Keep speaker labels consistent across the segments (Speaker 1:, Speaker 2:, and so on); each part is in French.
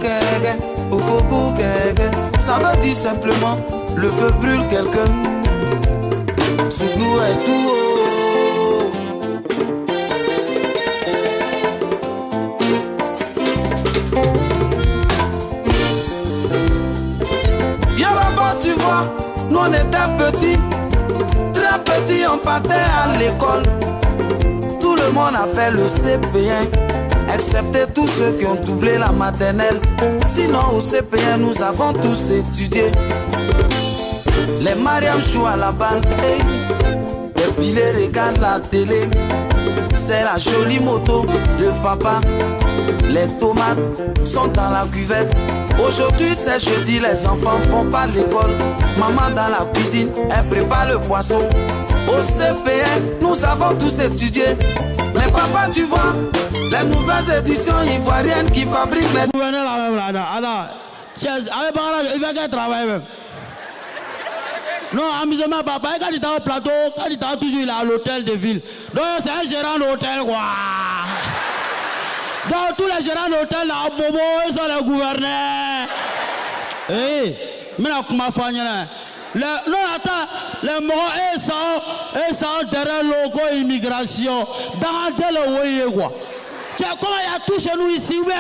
Speaker 1: quelqu'un, au feu pour quelqu'un. Ça veut dire simplement, le feu brûle quelqu'un. Souglou est tout haut. Yoruba, tu vois, nous on était petits, très petits, on partait à l'école. Tout le monde a fait le CP1, excepté tous ceux qui ont doublé la maternelle. Sinon au CP1 nous avons tous étudié. Les Mariam jouent à la balle, hey. Les pilés regardent la télé. C'est la jolie moto de papa. Les tomates sont dans la cuvette. Aujourd'hui c'est jeudi, les enfants font pas l'école. Maman dans la cuisine, elle prépare le poisson. Au CP1, nous avons tous étudié. Mais papa, tu vois, les nouvelles éditions ivoiriennes qui fabriquent les...
Speaker 2: Gouverneur là même là, il va travailler même. Non, amusement, papa, quand il est au plateau, quand il est toujours à l'hôtel de ville. Donc c'est un gérant d'hôtel, quoi. Donc tous les gérants d'hôtel là, Bobo, ils sont les gouverneurs. Eh, mais là, comment faire? Non, attends, les morts, ils sont derrière le logo immigration. Dans le voyer, quoi. Tiens, comment il y a tout chez nous ici, ouais?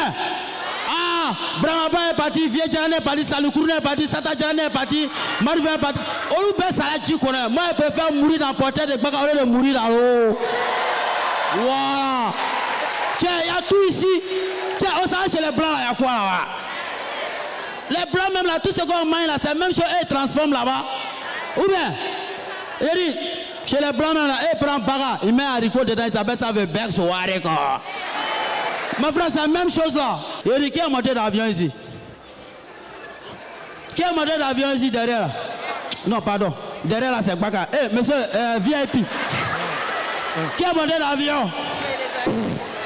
Speaker 2: Ah, Brahma est parti, Viedjan est parti, Salukourou est parti, Satadjan est parti, Marvin est parti. On nous fait ça là, tu connais. Moi, je préfère mourir dans le portail de Baka au lieu de mourir dans l'eau. Waouh! Tiens, il y a tout ici. Tiens, on s'en va chez les blancs là, il y a quoi là-bas? Les blancs même là, tout ce qu'on mange là, c'est la même chose, ils transforment là-bas. Ou bien, il dit, chez les blancs même là, ils prennent Baka, ils mettent un haricot dedans, ils appellent ça le berg sur haricot. Ma frère, c'est la même chose là. Il dit, qui a monté d'avion ici? Qui a monté d'avion ici derrière là? Non, pardon. Derrière là, c'est Baka. Eh, monsieur, VIP. Qui a monté d'avion?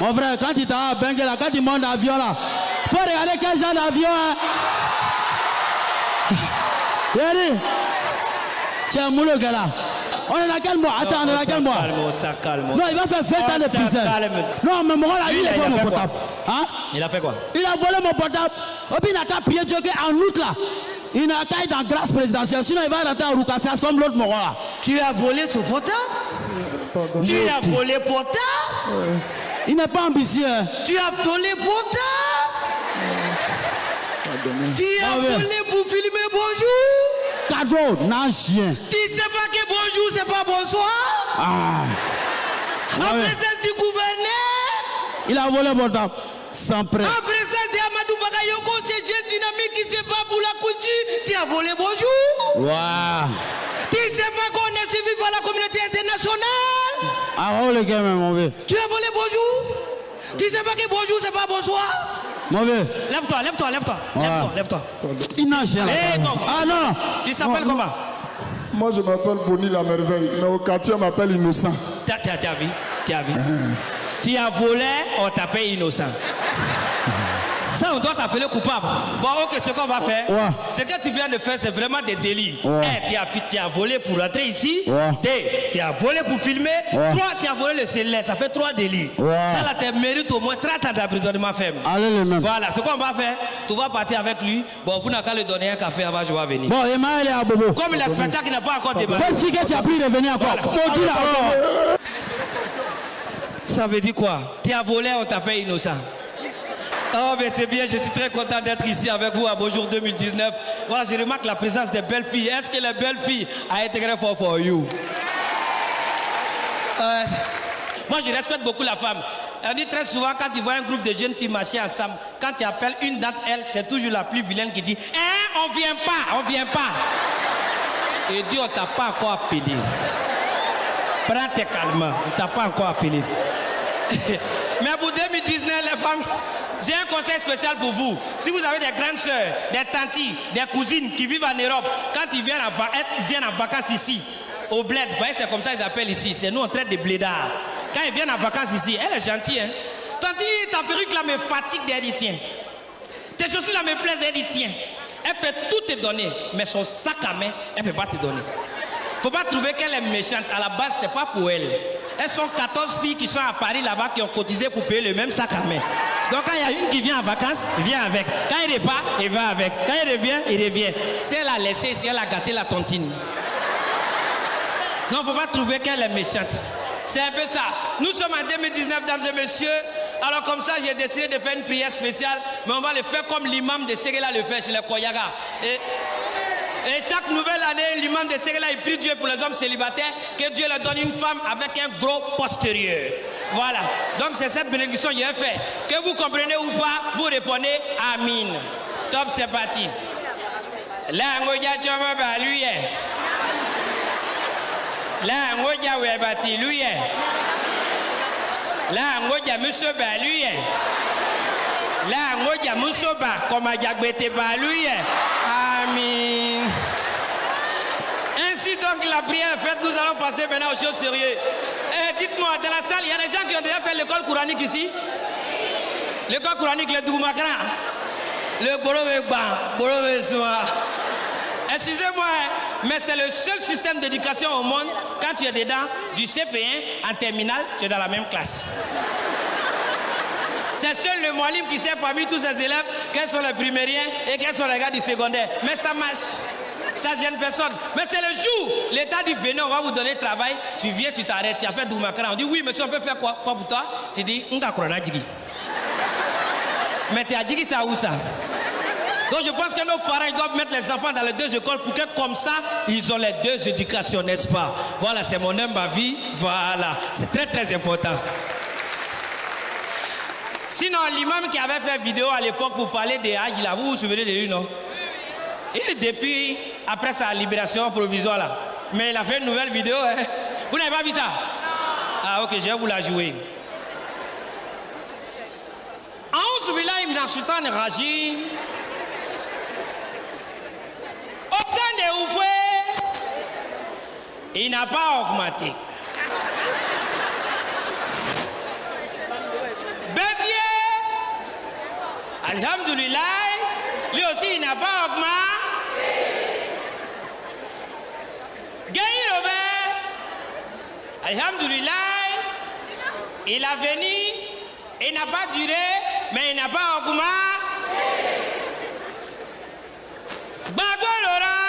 Speaker 2: Mon frère, quand il t'a bengué là, quand il monte d'avion là, faut regarder quel genre d'avion. Hein? Il dit, tiens, moulou gars là. On est dans quel mois? Attends, on est dans quel mois?
Speaker 3: Calme.
Speaker 2: Non, il va faire 20 ans de prison. Non, mais moi là, il a volé mon portable. Hein?
Speaker 3: Il a fait quoi?
Speaker 2: Il a volé mon portable. Et puis il n'a qu'à prier Dieu qu'en août là, il n'a qu'à être dans grâce présidentielle. Sinon, il va rentrer en Roucassas comme l'autre mort là.
Speaker 4: Tu as volé son portable? Tu as volé portable?
Speaker 2: Il n'est pas ambitieux. Hein?
Speaker 4: Tu as volé portable? Tu as volé pour filmer bonjour?
Speaker 2: Cadeau, non, chien.
Speaker 4: Tu sais pas que bonjour, c'est pas bonsoir?
Speaker 2: Ah.
Speaker 4: En présence du gouverneur?
Speaker 2: Il a volé mon portable. Sans prêt.
Speaker 4: En présence d'Amadou Bakayoko, c'est jeune dynamique qui se bat pour la couture. Tu as volé bonjour?
Speaker 2: Waouh.
Speaker 4: Tu sais pas qu'on est suivi par la communauté internationale?
Speaker 2: Ah, oh, le gars, mon vieux.
Speaker 4: Tu as volé bonjour? Tu sais pas que bonjour, c'est pas bonsoir?
Speaker 2: Mon vieux.
Speaker 4: Lève-toi.
Speaker 2: Il n'a chien là. Ah non.
Speaker 4: Tu s'appelles comment?
Speaker 5: Moi, je m'appelle Boni la merveille, mais au quartier, on m'appelle Innocent.
Speaker 4: T'as vu? Tu as volé, on t'appelle innocent. Ça, on doit t'appeler coupable. Bon, ok, ce qu'on va faire, ce que tu viens de faire, c'est vraiment des délits. Tu as volé pour rentrer ici. Tu as volé pour filmer. 3, tu as volé le cellulaire. Ça fait 3 délits. Ça, là, tu mérites au moins 30 ans d'emprisonnement ferme.
Speaker 2: Allez, le même.
Speaker 4: Voilà, ce qu'on va faire, tu vas partir avec lui. Bon, vous n'avez qu'à lui donner un café avant, je vais venir.
Speaker 2: Bon, Emma, elle est à Bobo.
Speaker 4: Comme le spectacle n'a pas encore démarré.
Speaker 2: Faut que tu as pris de venir encore. Voilà.
Speaker 4: Ça veut dire quoi? Tu as volé, on t'appelle innocent. Oh, mais c'est bien, je suis très content d'être ici avec vous à Bonjour 2019. Voilà, je remarque la présence des belles filles. Est-ce que les belles filles a été très fort for you? Moi, je respecte beaucoup la femme. On dit très souvent, quand tu vois un groupe de jeunes filles marcher ensemble, quand tu appelles une d'entre elles, c'est toujours la plus vilaine qui dit « Hein, on vient pas. » Et Dieu, on t'a pas encore appelé. Prends tes calmes, on t'a pas encore appelé. Mais pour 2019, les femmes, j'ai un conseil spécial pour vous. Si vous avez des grandes soeurs, des tantis, des cousines qui vivent en Europe, quand ils viennent en vacances ici, au bled, c'est comme ça qu'ils appellent ici, c'est nous on traite de blédards. Quand ils viennent en vacances ici, elle est gentille. Hein? Tanti, ta perruque là me fatigue, elle dit tiens. Tes chaussures là me plaisent, elle dit tiens. Elle peut tout te donner, mais son sac à main, elle ne peut pas te donner. Faut pas trouver qu'elle est méchante. À la base, c'est pas pour elle. Elles sont 14 filles qui sont à Paris là-bas qui ont cotisé pour payer le même sac à main. Donc quand il y a une qui vient en vacances, il vient avec. Quand il repart, il va avec. Quand il revient, il revient. Si elle a laissé, si elle a gâté la tontine. Non, il ne faut pas trouver qu'elle est méchante. C'est un peu ça. Nous sommes en 2019, mesdames et messieurs. Alors comme ça, j'ai décidé de faire une prière spéciale. Mais on va le faire comme l'imam de Ségéla le fait chez les Koyaga. Et chaque nouvelle année, l'imam de Ségéla, il prie Dieu pour les hommes célibataires, que Dieu leur donne une femme avec un gros postérieur. Voilà. Donc c'est cette bénédiction que j'ai fait. Que vous comprenez ou pas, vous répondez Amin. Top, c'est parti. La ngoja chama ba lui. La ngoja we bati lui. La ngoja muso ba lui. La ngoja muso ba comme jagbete ba lui. Amin. Ainsi donc la prière est faite, nous allons passer maintenant aux choses sérieuses. Dites-moi, dans la salle, il y a des gens qui ont déjà fait l'école coranique ici. L'école coranique, le Dougoumakran. Le Borové Souma. Excusez-moi, mais c'est le seul système d'éducation au monde. Quand tu es dedans, du CP1 en terminale, tu es dans la même classe. C'est seul le Moualim qui sait parmi tous ses élèves quels sont les primériens et quels sont les gars du secondaire. Mais ça marche. Ça gêne personne. Mais c'est le jour, l'État dit venez, on va vous donner travail. Tu viens, tu t'arrêtes, tu as fait Dougoumakran. On dit oui, monsieur, on peut faire quoi pour toi? Tu dis, on a Korana Djigi. Mais tu as Djigi, ça où ça? Donc je pense que nos parents doivent mettre les enfants dans les deux écoles pour que comme ça, ils ont les deux éducations, n'est-ce pas? Voilà, c'est mon humble avis. Voilà, c'est très très important. Sinon, l'imam qui avait fait vidéo à l'époque pour parler des Hajj, là, vous vous souvenez de lui, non? Et depuis, après sa libération provisoire, là. Mais il a fait une nouvelle vidéo, hein? Vous n'avez pas vu ça? Non. Ah, ok, je vais vous la jouer. Aucun des oufoués, il n'a pas augmenté. Bédier, alhamdoulilah, lui aussi il n'a pas augmenté. Gaï Robert, alhamdoulilah, il a venu, il n'a pas duré, mais il n'a pas augmenté. Bago Laurent,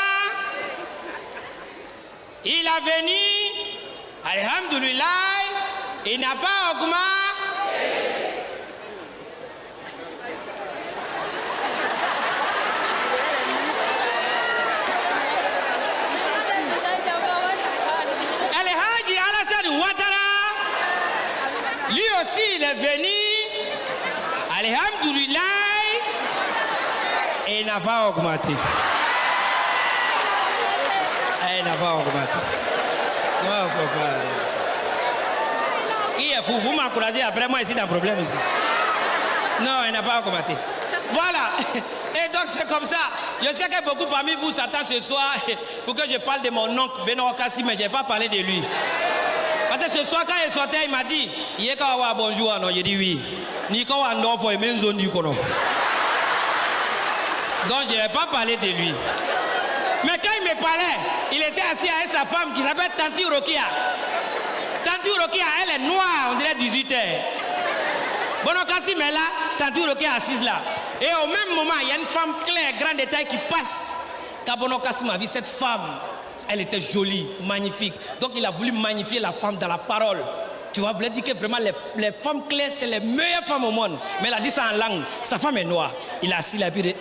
Speaker 4: il a venu, alhamdoulilah, il n'a pas augmenté. El Hadji Alassane Ouattara, lui aussi il est venu, alhamdoulilah, et il n'a pas augmenté. Il n'a pas augmenté. Non, faut pas. Qui est fou? Vous m'encouragez après moi ici dans le problème ici. Non, il n'a pas augmenté. Voilà. Et donc c'est comme ça. Je sais que beaucoup parmi vous s'attendent ce soir pour que je parle de mon oncle Benoît Kassi, mais je n'ai pas parlé de lui. Parce que ce soir quand il sortait, il m'a dit, il est quand bonjour, non, j'ai dit oui. Ni quand on a fait une zone du kono. Donc je n'ai pas parlé de lui. Mais quand il me parlait, il était assis avec sa femme qui s'appelle Tanti Rokia. Tanti Rokia, elle est noire, on dirait 18 heures. Benoît Kassi, mais là, Tanti Rokia est assise là. Et au même moment, il y a une femme claire, grande de taille qui passe. Quand Benoît Kassi m'a vu, cette femme, elle était jolie, magnifique. Donc il a voulu magnifier la femme dans la parole. Tu vois, voulait dire que vraiment les femmes claires, c'est les meilleures femmes au monde. Mais elle a dit ça en langue. Sa femme est noire. Il a assis là et puis il dit,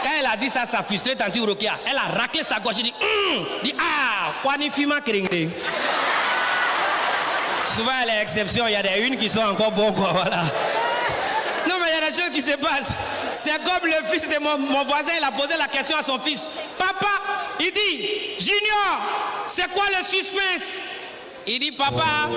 Speaker 4: quand elle a dit ça, ça a frustré Tanti Urokia. Elle a raclé sa gorge. Elle dit, quoi ni fima kringé. Souvent, il y a des exceptions. Il y a des unes qui sont encore bonnes, quoi, voilà. Non, mais il y a des choses qui se passent. C'est comme le fils de mon voisin, il a posé la question à son fils. Papa, il dit, Junior, c'est quoi le suspense? Il dit, papa,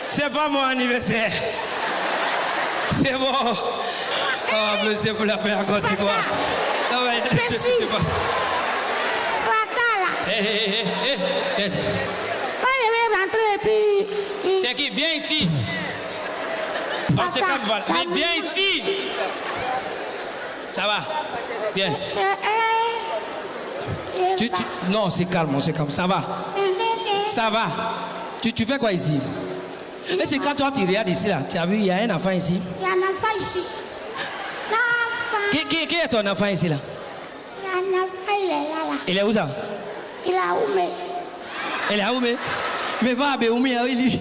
Speaker 4: c'est pas mon anniversaire. C'est bon. Oh, c'est pour la paix à Côte d'Ivoire.
Speaker 3: Moi, je vais rentrer et puis...
Speaker 4: C'est qui? Viens ici. On se calme, voilà. Mais viens ici. Ça va? Viens. Non, c'est calme, c'est calme. Ça va? Ça va? Tu fais quoi ici? Et c'est quand toi tu regardes ici là, tu as vu, il y a un enfant ici?
Speaker 3: Il y a un enfant ici.
Speaker 4: Qui est ton enfant ici là?
Speaker 3: Il y a un enfant, il est là.
Speaker 4: Il est où ça?
Speaker 3: Il est à Oumé.
Speaker 4: Il est à Oumé? Mais va à Oumé, il.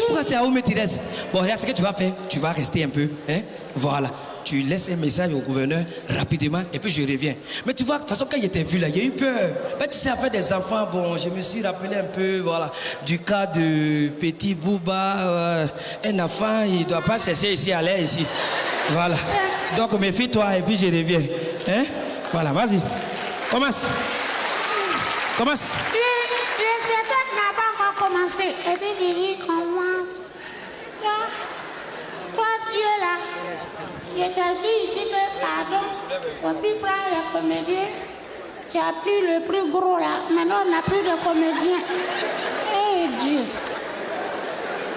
Speaker 4: Pourquoi tu es à Oumé, tu restes? Bon, regarde ce que tu vas faire. Tu vas rester un peu. Hein? Voilà. Tu laisses un message au gouverneur rapidement et puis je reviens. Mais tu vois, de toute façon, quand il était vu là, il y a eu peur. Ben, tu sais, affaire des enfants, bon, je me suis rappelé un peu, voilà, du cas de Petit Bouba. Un enfant, il ne doit pas chercher ici, aller ici. Voilà. Donc, méfie-toi et puis je reviens. Hein? Voilà, vas-y. Commence. Commence.
Speaker 3: Le spectacle n'a pas encore commencé. Et puis, je dis, commence. Toi, Dieu là. Je t'ai dit ici que pardon, on peut prendre les comédiens. Tu as pris le plus gros là. Maintenant, on n'a plus de comédiens. Eh Dieu.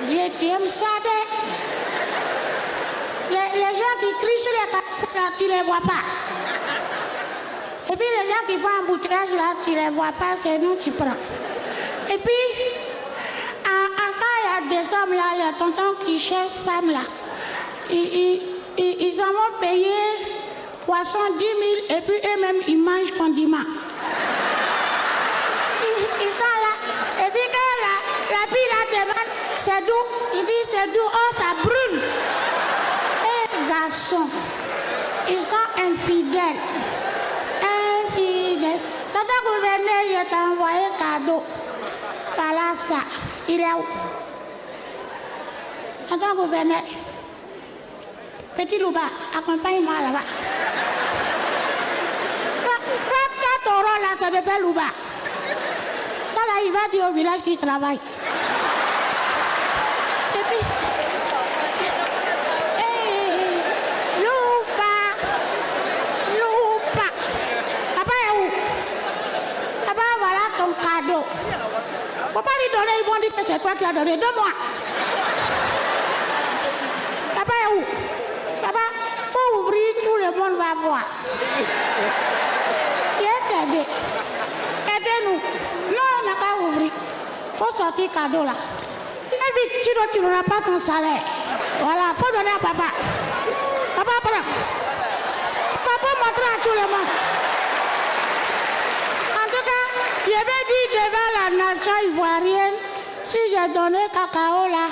Speaker 3: Dieu, tu aimes ça, les gens qui crient sur les capots là, tu ne les vois pas. Et puis les gens qui vont en embouteillage là, tu ne les vois pas, c'est nous qui prends. Et puis, en cas il y a décembre là, les tontons qui cherchent femmes là, ils en vont payer 70 000 et puis eux-mêmes ils mangent condiments. Ils sont là. Et puis quand la fille là demande c'est doux, il dit c'est doux, oh ça brûle. Et garçons, ils sont infidèles. Infidèles. Tonton gouverneur, il t'a envoyé cadeau. Voilà ça. Il est où? Tonton gouverneur. Petit Louba, accompagne-moi là-bas. Toi, ton rôle là, c'est de faire Louba. Ça là, il va dire au village qu'il travaille. Et puis, Louba. Papa est où? Papa, voilà ton cadeau. Faut pas lui donner, ils vont dire que c'est toi qui as donné. Donne-moi. Papa est où? Papa, faut ouvrir, tout le monde va voir. Viens t'aider. Aidez-nous. Non, on n'a qu'à ouvrir. Faut sortir cadeau là. Et vite, sinon tu n'auras pas ton salaire. Voilà, faut donner à papa. Papa, prends. Papa montre à tout le monde. En tout cas, je vais dire devant la nation ivoirienne, si j'ai donné cacao là,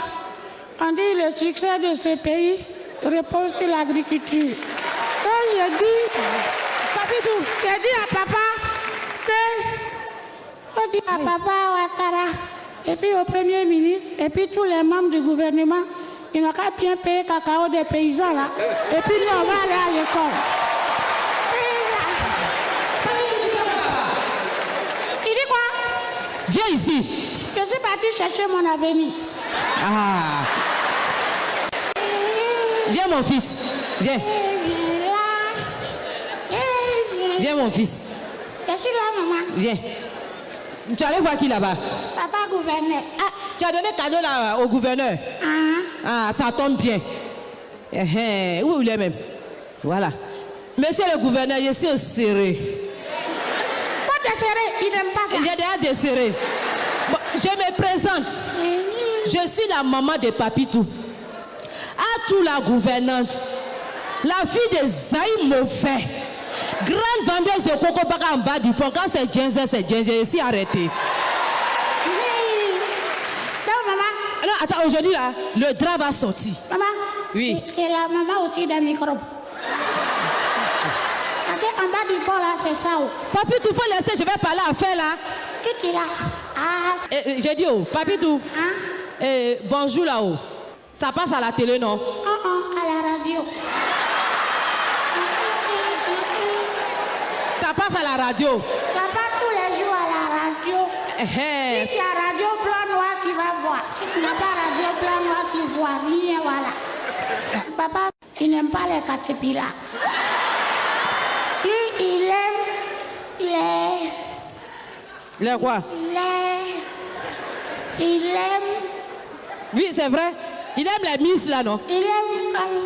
Speaker 3: on dit le succès de ce pays repose sur l'agriculture. Donc j'ai dit, Papidou, j'ai dit à papa que faut dire à papa Ouattara et puis au premier ministre et puis tous les membres du gouvernement, ils n'ont qu'à bien payer le cacao des paysans là. Et puis nous on va aller à l'école. Il dit quoi?
Speaker 6: Viens ici.
Speaker 3: Je suis parti chercher mon avenir.
Speaker 6: Ah. Viens mon fils. Viens. Viens mon fils.
Speaker 3: Je suis là, maman.
Speaker 6: Viens. Tu allais voir qui là-bas?
Speaker 3: Papa gouverneur.
Speaker 6: Ah, tu as donné cadeau là au gouverneur. Ah, ça tombe bien. Où il est même? Voilà. Monsieur le gouverneur, je suis serré.
Speaker 3: Pas desserré, il n'aime pas ça.
Speaker 6: J'ai déjà desserré. Bon, je me présente. Je suis la maman de Papitou. À tout la gouvernante. La fille de Zaï Mauvais. Grande vendeuse de coco baka en bas du pont. Quand c'est Ginger, je suis arrêtée.
Speaker 3: Non, maman.
Speaker 6: Alors, attends, aujourd'hui là, le drap va sortir.
Speaker 3: Maman.
Speaker 6: Oui.
Speaker 3: Et la maman aussi des microbes. Attends, en bas du pont là, c'est ça.
Speaker 6: Papitou, faut laisser, je vais parler à faire là.
Speaker 3: Qui tu là? Ah.
Speaker 6: J'ai dit, oh, Papitou.
Speaker 3: Hein?
Speaker 6: Bonjour là-haut. Ça passe à la télé, non?
Speaker 3: À la radio.
Speaker 6: Ça passe à la radio.
Speaker 3: Ça passe tous les jours à la radio. Si tu as radio blanc noir, tu vas voir. Si tu n'as pas radio blanc noir, tu ne vois rien, voilà. Papa, il n'aime pas les caterpillars. Lui, il aime les...
Speaker 6: Les quoi?
Speaker 3: Il aime.
Speaker 6: Oui, c'est vrai. Il aime les miss là, non?
Speaker 3: Il aime comme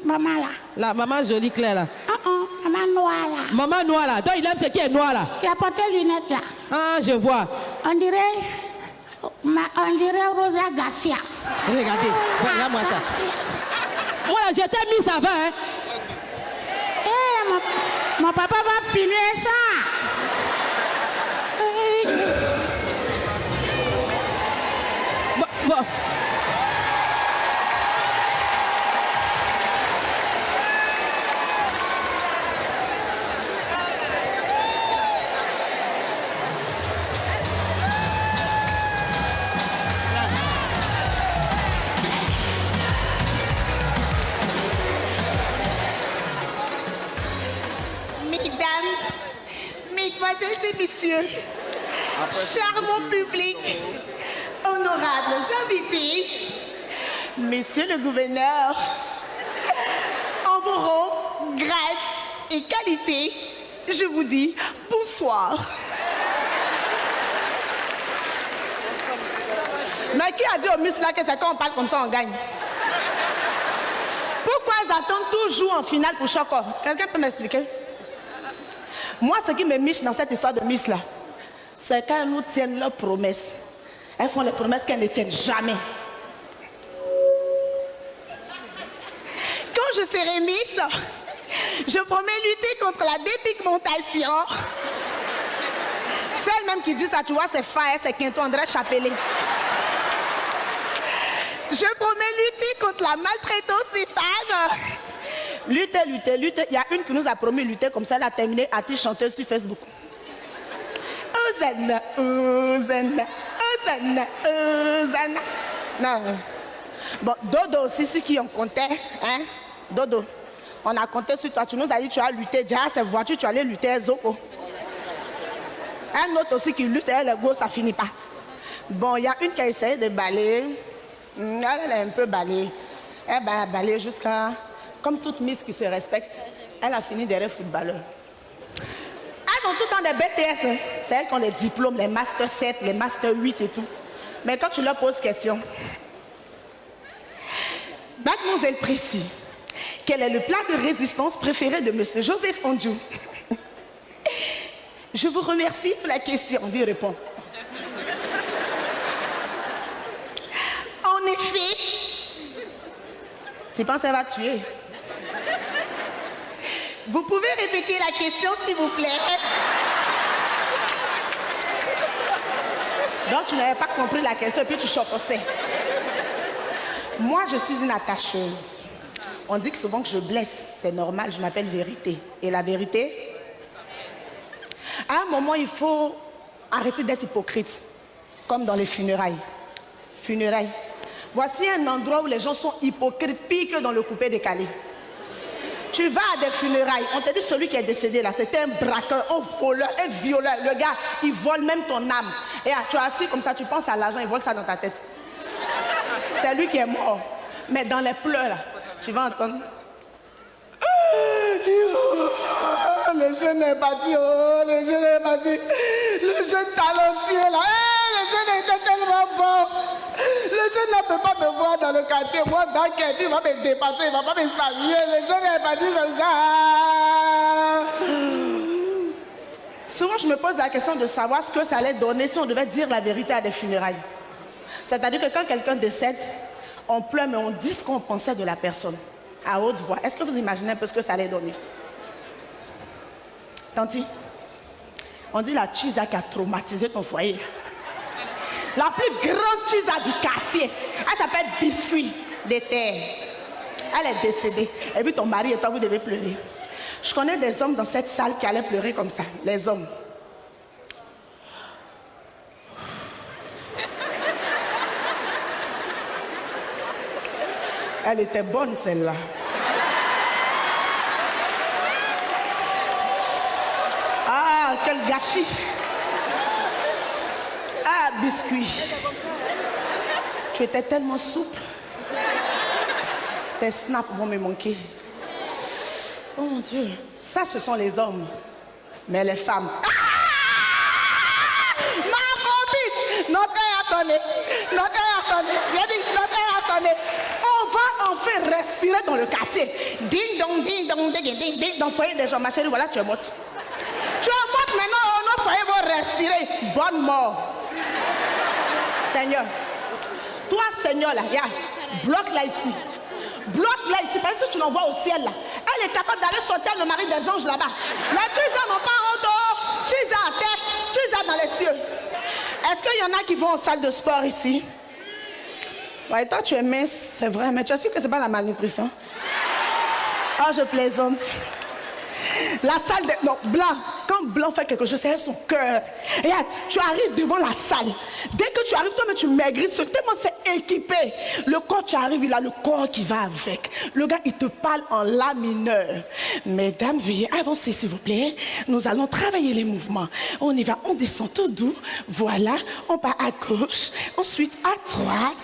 Speaker 3: maman là.
Speaker 6: La maman jolie claire là.
Speaker 3: Maman noire là.
Speaker 6: Maman noire là. Donc il aime ce qui est noir là.
Speaker 3: Qui a porté lunettes là.
Speaker 6: Ah, je vois.
Speaker 3: On dirait Rosa Garcia.
Speaker 6: Regardez, regarde-moi ça. Voilà, j'étais miss avant, hein.
Speaker 3: Mon papa va finir ça.
Speaker 6: Bon.
Speaker 7: Mesdemoiselles et messieurs, charmant public, honorables invités, monsieur le gouverneur, en vos rangs, grades et qualités, je vous dis bonsoir. Mais qui a dit aux Miss là que c'est quand on parle comme ça, on gagne? Pourquoi ils attendent toujours en finale pour chaque homme? Quelqu'un peut m'expliquer? Moi, ce qui me miche dans cette histoire de Miss là, c'est qu'elles nous tiennent leurs promesses. Elles font les promesses qu'elles ne tiennent jamais. Quand je serai Miss, je promets lutter contre la dépigmentation. Celle même qui dit ça, tu vois, c'est Faye, c'est Quinto André Chapelé. Je promets lutter contre la maltraitance des femmes. Lutter. Il y a une qui nous a promis lutter comme ça, elle a terminé artiste chanteuse sur Facebook. Ozana. Non. Bon, Dodo aussi, ceux qui ont compté, hein? Dodo, on a compté sur toi. Tu nous as dit que tu as lutté. Déjà, ces voitures, tu allais lutter à Zoko. Un autre aussi qui lutte, elle, go, ça finit pas. Bon, il y a une qui a essayé de balayer. Elle a un peu balayé. Elle a balayé jusqu'à... Comme toute Miss qui se respecte, elle a fini derrière footballeur. Elles ont tout le temps des BTS. Hein. C'est elles qui ont les diplômes, les Master 7, les Master 8 et tout. Mais quand tu leur poses question, mademoiselle Précis, quel est le plat de résistance préféré de monsieur Joseph Ondiou? Je vous remercie pour la question, on lui répond. En effet, tu penses qu'elle va tuer? Vous pouvez répéter la question, s'il vous plaît? Donc, tu n'avais pas compris la question et puis tu chocossais. Moi, je suis une attacheuse. On dit que souvent que je blesse, c'est normal, je m'appelle vérité. Et la vérité? À un moment, il faut arrêter d'être hypocrite, comme dans les funérailles. Funérailles. Voici un endroit où les gens sont hypocrites, pire que dans le coupé décalé. Tu vas à des funérailles, on te dit celui qui est décédé là, c'était un braqueur, un voleur, un violeur. Le gars, il vole même ton âme. Et là, tu es assis comme ça, tu penses à l'argent, il vole ça dans ta tête. C'est lui qui est mort. Mais dans les pleurs là, tu vas entendre... Le jeune est parti, oh, le jeune est parti. Le jeune talentueux là, le jeune était tellement bon. Le jeune ne peut pas me voir dans le quartier. Moi, dans quel il va me dépasser, il ne va pas me saluer. Le jeune est parti comme ça. Souvent, je me pose la question de savoir ce que ça allait donner si on devait dire la vérité à des funérailles. C'est-à-dire que quand quelqu'un décède, on pleure, mais on dit ce qu'on pensait de la personne, à haute voix. Est-ce que vous imaginez un peu ce que ça allait donner? Tanti, on dit la Chisa qui a traumatisé ton foyer. La plus grande Chisa du quartier, elle s'appelle Biscuit de terre. Elle est décédée. Et puis ton mari et toi, vous devez pleurer. Je connais des hommes dans cette salle qui allaient pleurer comme ça. Les hommes. Elle était bonne celle-là. Ah, quel gâchis. Ah, Biscuit. Tu étais tellement souple. Tes snaps vont me manquer. Oh mon Dieu. Ça, ce sont les hommes. Mais les femmes... Ah! Notre heure a sonné. Notre heure a sonné. J'ai dit, notre heure a sonné. On va enfin respirer dans le quartier. Ding dong, ding dong, ding ding ding. Dans le foyer des gens, ma chérie, voilà, tu es morte. Tu es morte maintenant, notre foyer va respirer. Bonne mort. Seigneur. Toi, Seigneur, là, regarde. Bloque-la ici. Bloque-la ici. Parce que tu l'envoies au ciel, là. Elle est capable d'aller sortir le mari des anges là-bas. Mais tu es non pas en dehors. Tu es à terre. Tu es dans les cieux. Est-ce qu'il y en a qui vont en salle de sport ici? Ouais, toi, tu es mince, c'est vrai. Mais tu es sûr que ce n'est pas la malnutrition? Oh, je plaisante. La salle de... Non, Blanc. Quand Blanc fait quelque chose, c'est son cœur. Regarde, tu arrives devant la salle. Dès que tu arrives, toi-même, tu maigris. Tellement c'est équipé. Le corps, tu arrives, il a le corps qui va avec. Le gars, il te parle en la mineur. Mesdames, veuillez avancer, s'il vous plaît. Nous allons travailler les mouvements. On y va, on descend tout doux. Voilà, on part à gauche. Ensuite, à droite.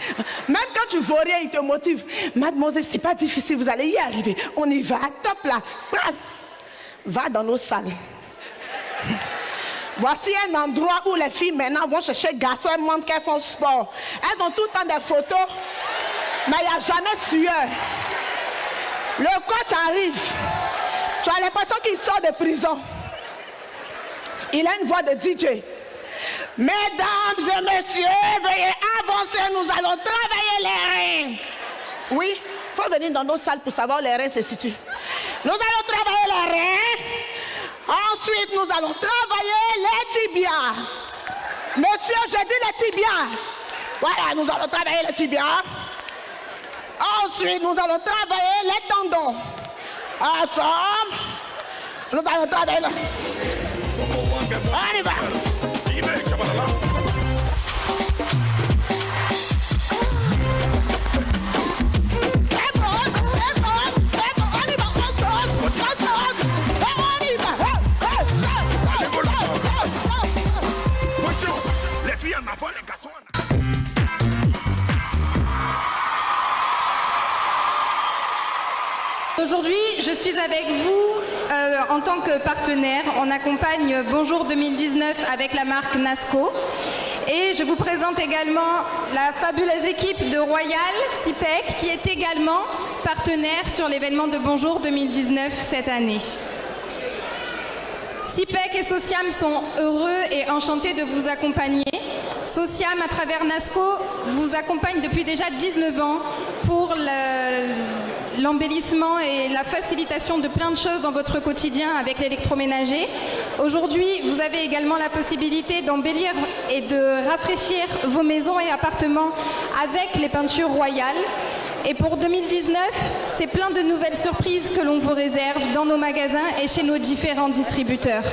Speaker 7: Même quand tu vois rien, il te motive. Mademoiselle, c'est pas difficile, vous allez y arriver. On y va, top là. Va dans nos salles. Voici un endroit où les filles maintenant vont chercher garçons et montrent qu'elles font sport. Elles ont tout le temps des photos, mais il n'y a jamais sueur. Le coach arrive. Tu as l'impression qu'il sort de prison. Il a une voix de DJ. Mesdames et messieurs, veuillez avancer, nous allons travailler les reins. Oui, il faut venir dans nos salles pour savoir où les reins se situent. Nous allons travailler les reins. Ensuite, nous allons travailler les tibias. Monsieur, j'ai dit les tibias. Voilà, nous allons travailler les tibias. Ensuite, nous allons travailler les tendons. Ensemble, nous allons travailler... On y va.
Speaker 8: Aujourd'hui, je suis avec vous en tant que partenaire. On accompagne Bonjour 2019 avec la marque Nasco. Et je vous présente également la fabuleuse équipe de Royal CIPEC qui est également partenaire sur l'événement de Bonjour 2019 cette année. CIPEC et Sociam sont heureux et enchantés de vous accompagner. Sociam, à travers Nasco, vous accompagne depuis déjà 19 ans pour l'embellissement et la facilitation de plein de choses dans votre quotidien avec l'électroménager. Aujourd'hui, vous avez également la possibilité d'embellir et de rafraîchir vos maisons et appartements avec les peintures royales. Et pour 2019, c'est plein de nouvelles surprises que l'on vous réserve dans nos magasins et chez nos différents distributeurs.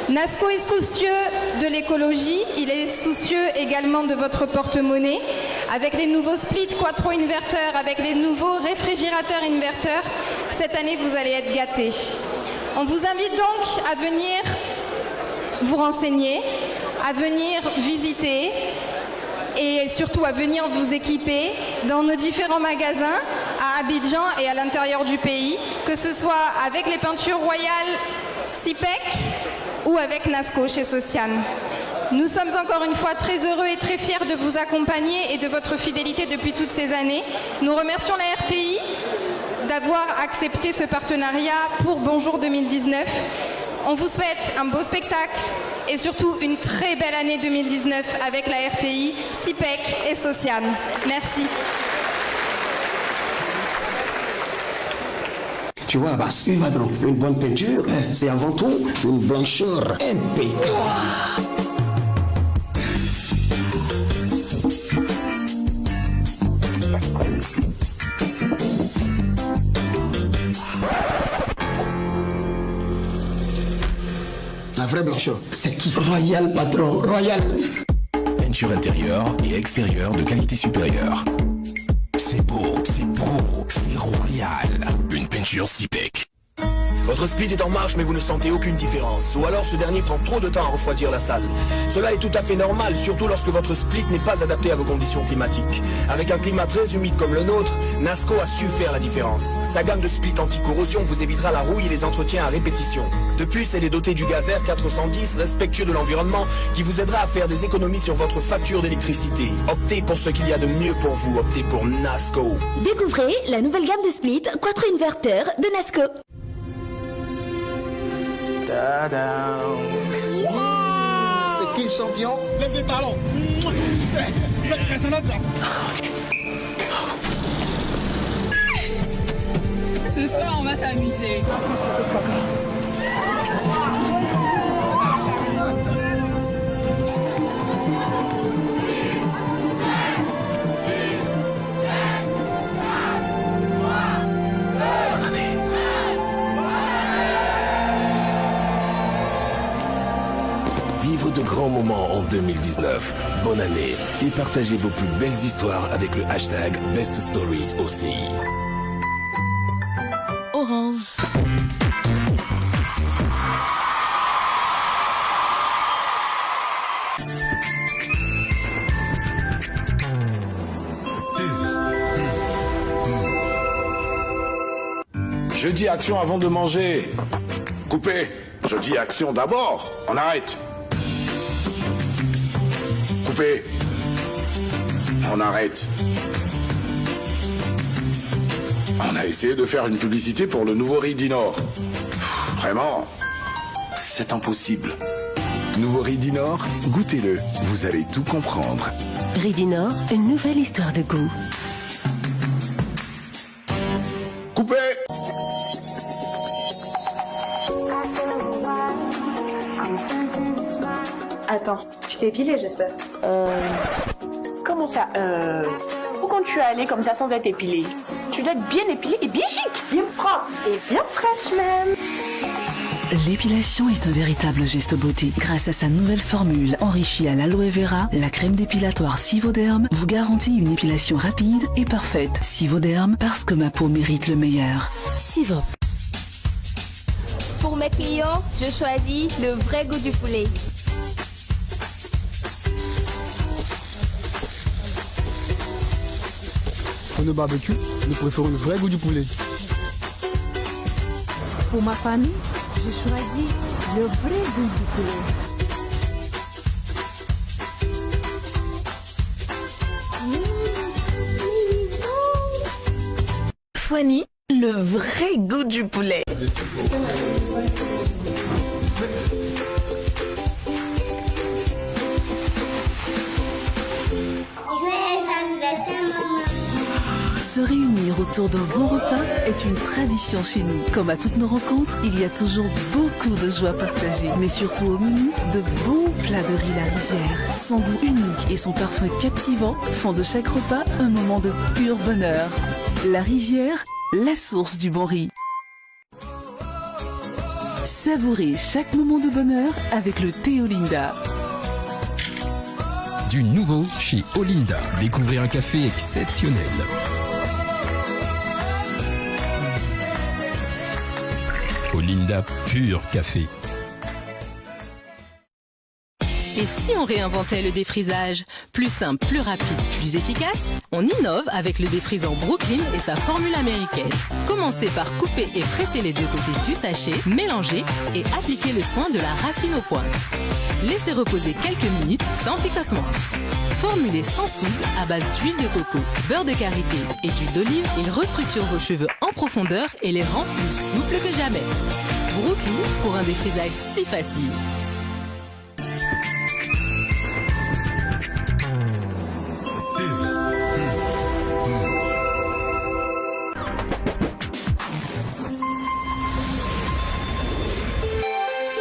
Speaker 8: Nasco est soucieux de l'écologie, il est soucieux également de votre porte-monnaie. Avec les nouveaux split quattro inverteurs, avec les nouveaux réfrigérateurs inverteurs, cette année vous allez être gâtés. On vous invite donc à venir vous renseigner, à venir visiter et surtout à venir vous équiper dans nos différents magasins à Abidjan et à l'intérieur du pays, que ce soit avec les peintures royales CIPEC ou avec Nasco chez Sociam. Nous sommes encore une fois très heureux et très fiers de vous accompagner et de votre fidélité depuis toutes ces années. Nous remercions la RTI d'avoir accepté ce partenariat pour Bonjour 2019. On vous souhaite un beau spectacle et surtout une très belle année 2019 avec la RTI, CIPEC et Sociam. Merci.
Speaker 9: Tu vois, Abbas, une bonne peinture, c'est avant tout une blancheur impeccable. La vraie blancheur, c'est qui? Royal, patron, Royal.
Speaker 10: Peinture intérieure et extérieure de qualité supérieure. C'est beau, c'est pro, c'est royal. Une peinture CIPEC. Votre split est en marche mais vous ne sentez aucune différence. Ou alors ce dernier prend trop de temps à refroidir la salle. Cela est tout à fait normal, surtout lorsque votre split n'est pas adapté à vos conditions climatiques. Avec un climat très humide comme le nôtre, Nasco a su faire la différence. Sa gamme de split anti-corrosion vous évitera la rouille et les entretiens à répétition. De plus, elle est dotée du gaz R410 respectueux de l'environnement qui vous aidera à faire des économies sur votre facture d'électricité. Optez pour ce qu'il y a de mieux pour vous, optez pour Nasco.
Speaker 11: Découvrez la nouvelle gamme de split quattro-inverteurs de Nasco.
Speaker 12: C'est qui le champion? Les étalons. C'est notre job.
Speaker 13: Ce soir, on va s'amuser.
Speaker 10: Vivre de grands moments en 2019. Bonne année et partagez vos plus belles histoires avec le hashtag BestStories aussi.
Speaker 11: Orange.
Speaker 14: Je dis action avant de manger. Coupez. Je dis action d'abord. On arrête. Coupez. On arrête. On a essayé de faire une publicité pour le nouveau riz d'Inor. Vraiment, c'est impossible.
Speaker 15: Nouveau riz d'Inor, goûtez-le. Vous allez tout comprendre.
Speaker 11: Riz d'Inor, une nouvelle histoire de goût.
Speaker 14: Coupez.
Speaker 16: Attends, tu t'es épilé, j'espère. Comment ça Où quand tu es allé comme ça sans être épilé? Tu dois être bien épilé et bien chic, bien propre et bien fraîche même.
Speaker 17: L'épilation est un véritable geste beauté. Grâce à sa nouvelle formule enrichie à l'aloe vera, la crème dépilatoire Sivoderm vous garantit une épilation rapide et parfaite. Sivoderm, parce que ma peau mérite le meilleur.
Speaker 11: Sivo.
Speaker 18: Pour mes clients, je choisis le vrai goût du poulet.
Speaker 19: Pour le barbecue, nous préférons le vrai goût du poulet.
Speaker 20: Pour ma famille, je choisis le vrai goût du poulet.
Speaker 17: Fouani, le vrai goût du poulet. Se réunir autour d'un bon repas est une tradition chez nous. Comme à toutes nos rencontres, il y a toujours beaucoup de joie partagée. Mais surtout au menu, de bons plats de riz La Rizière. Son goût unique et son parfum captivant font de chaque repas un moment de pur bonheur. La Rizière, la source du bon riz. Savourez chaque moment de bonheur avec le thé Olinda.
Speaker 10: Du nouveau chez Olinda. Découvrez un café exceptionnel. Olinda Pur Café.
Speaker 6: Et si on réinventait le défrisage? Plus simple, plus rapide, plus efficace? On innove avec le défrisant Brooklyn et sa formule américaine. Commencez par couper et presser les deux côtés du sachet, mélanger et appliquer le soin de la racine aux pointes. Laissez reposer quelques minutes sans picotement. Formulé sans soude à base d'huile de coco, beurre de karité et d'huile d'olive, il restructure vos cheveux en profondeur et les rend plus souples que jamais. Brooklyn pour un défrisage si facile.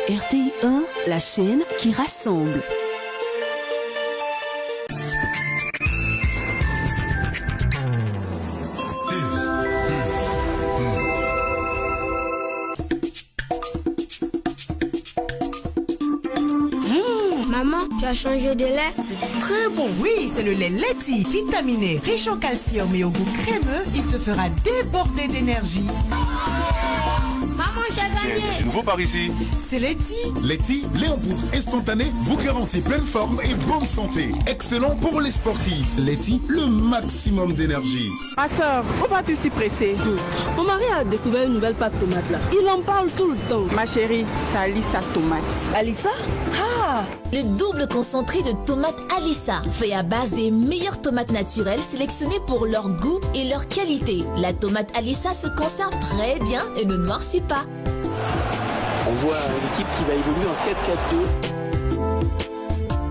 Speaker 11: RTI 1, la chaîne qui rassemble.
Speaker 21: Maman, tu as changé de lait?
Speaker 22: C'est très bon. Oui, c'est le lait Leti, vitaminé, riche en calcium et au goût crémeux. Il te fera déborder d'énergie.
Speaker 21: Maman, j'ai
Speaker 1: C'est du nouveau par ici.
Speaker 22: C'est Letty.
Speaker 5: Letty, lait en poudre instantané, vous garantit pleine forme et bonne santé. Excellent pour les sportifs. Letty, le maximum d'énergie.
Speaker 22: Ma soeur, où vas-tu si pressée?
Speaker 23: Mon mari a découvert une nouvelle pâte tomate là. Il en parle tout le temps.
Speaker 22: Ma chérie, ça Alissa tomate.
Speaker 23: Alissa? Ah!
Speaker 24: Le double concentré de tomates Alissa, fait à base des meilleures tomates naturelles sélectionnées pour leur goût et leur qualité. La tomate Alissa se conserve très bien et ne noircit pas.
Speaker 25: On voit une équipe qui va évoluer en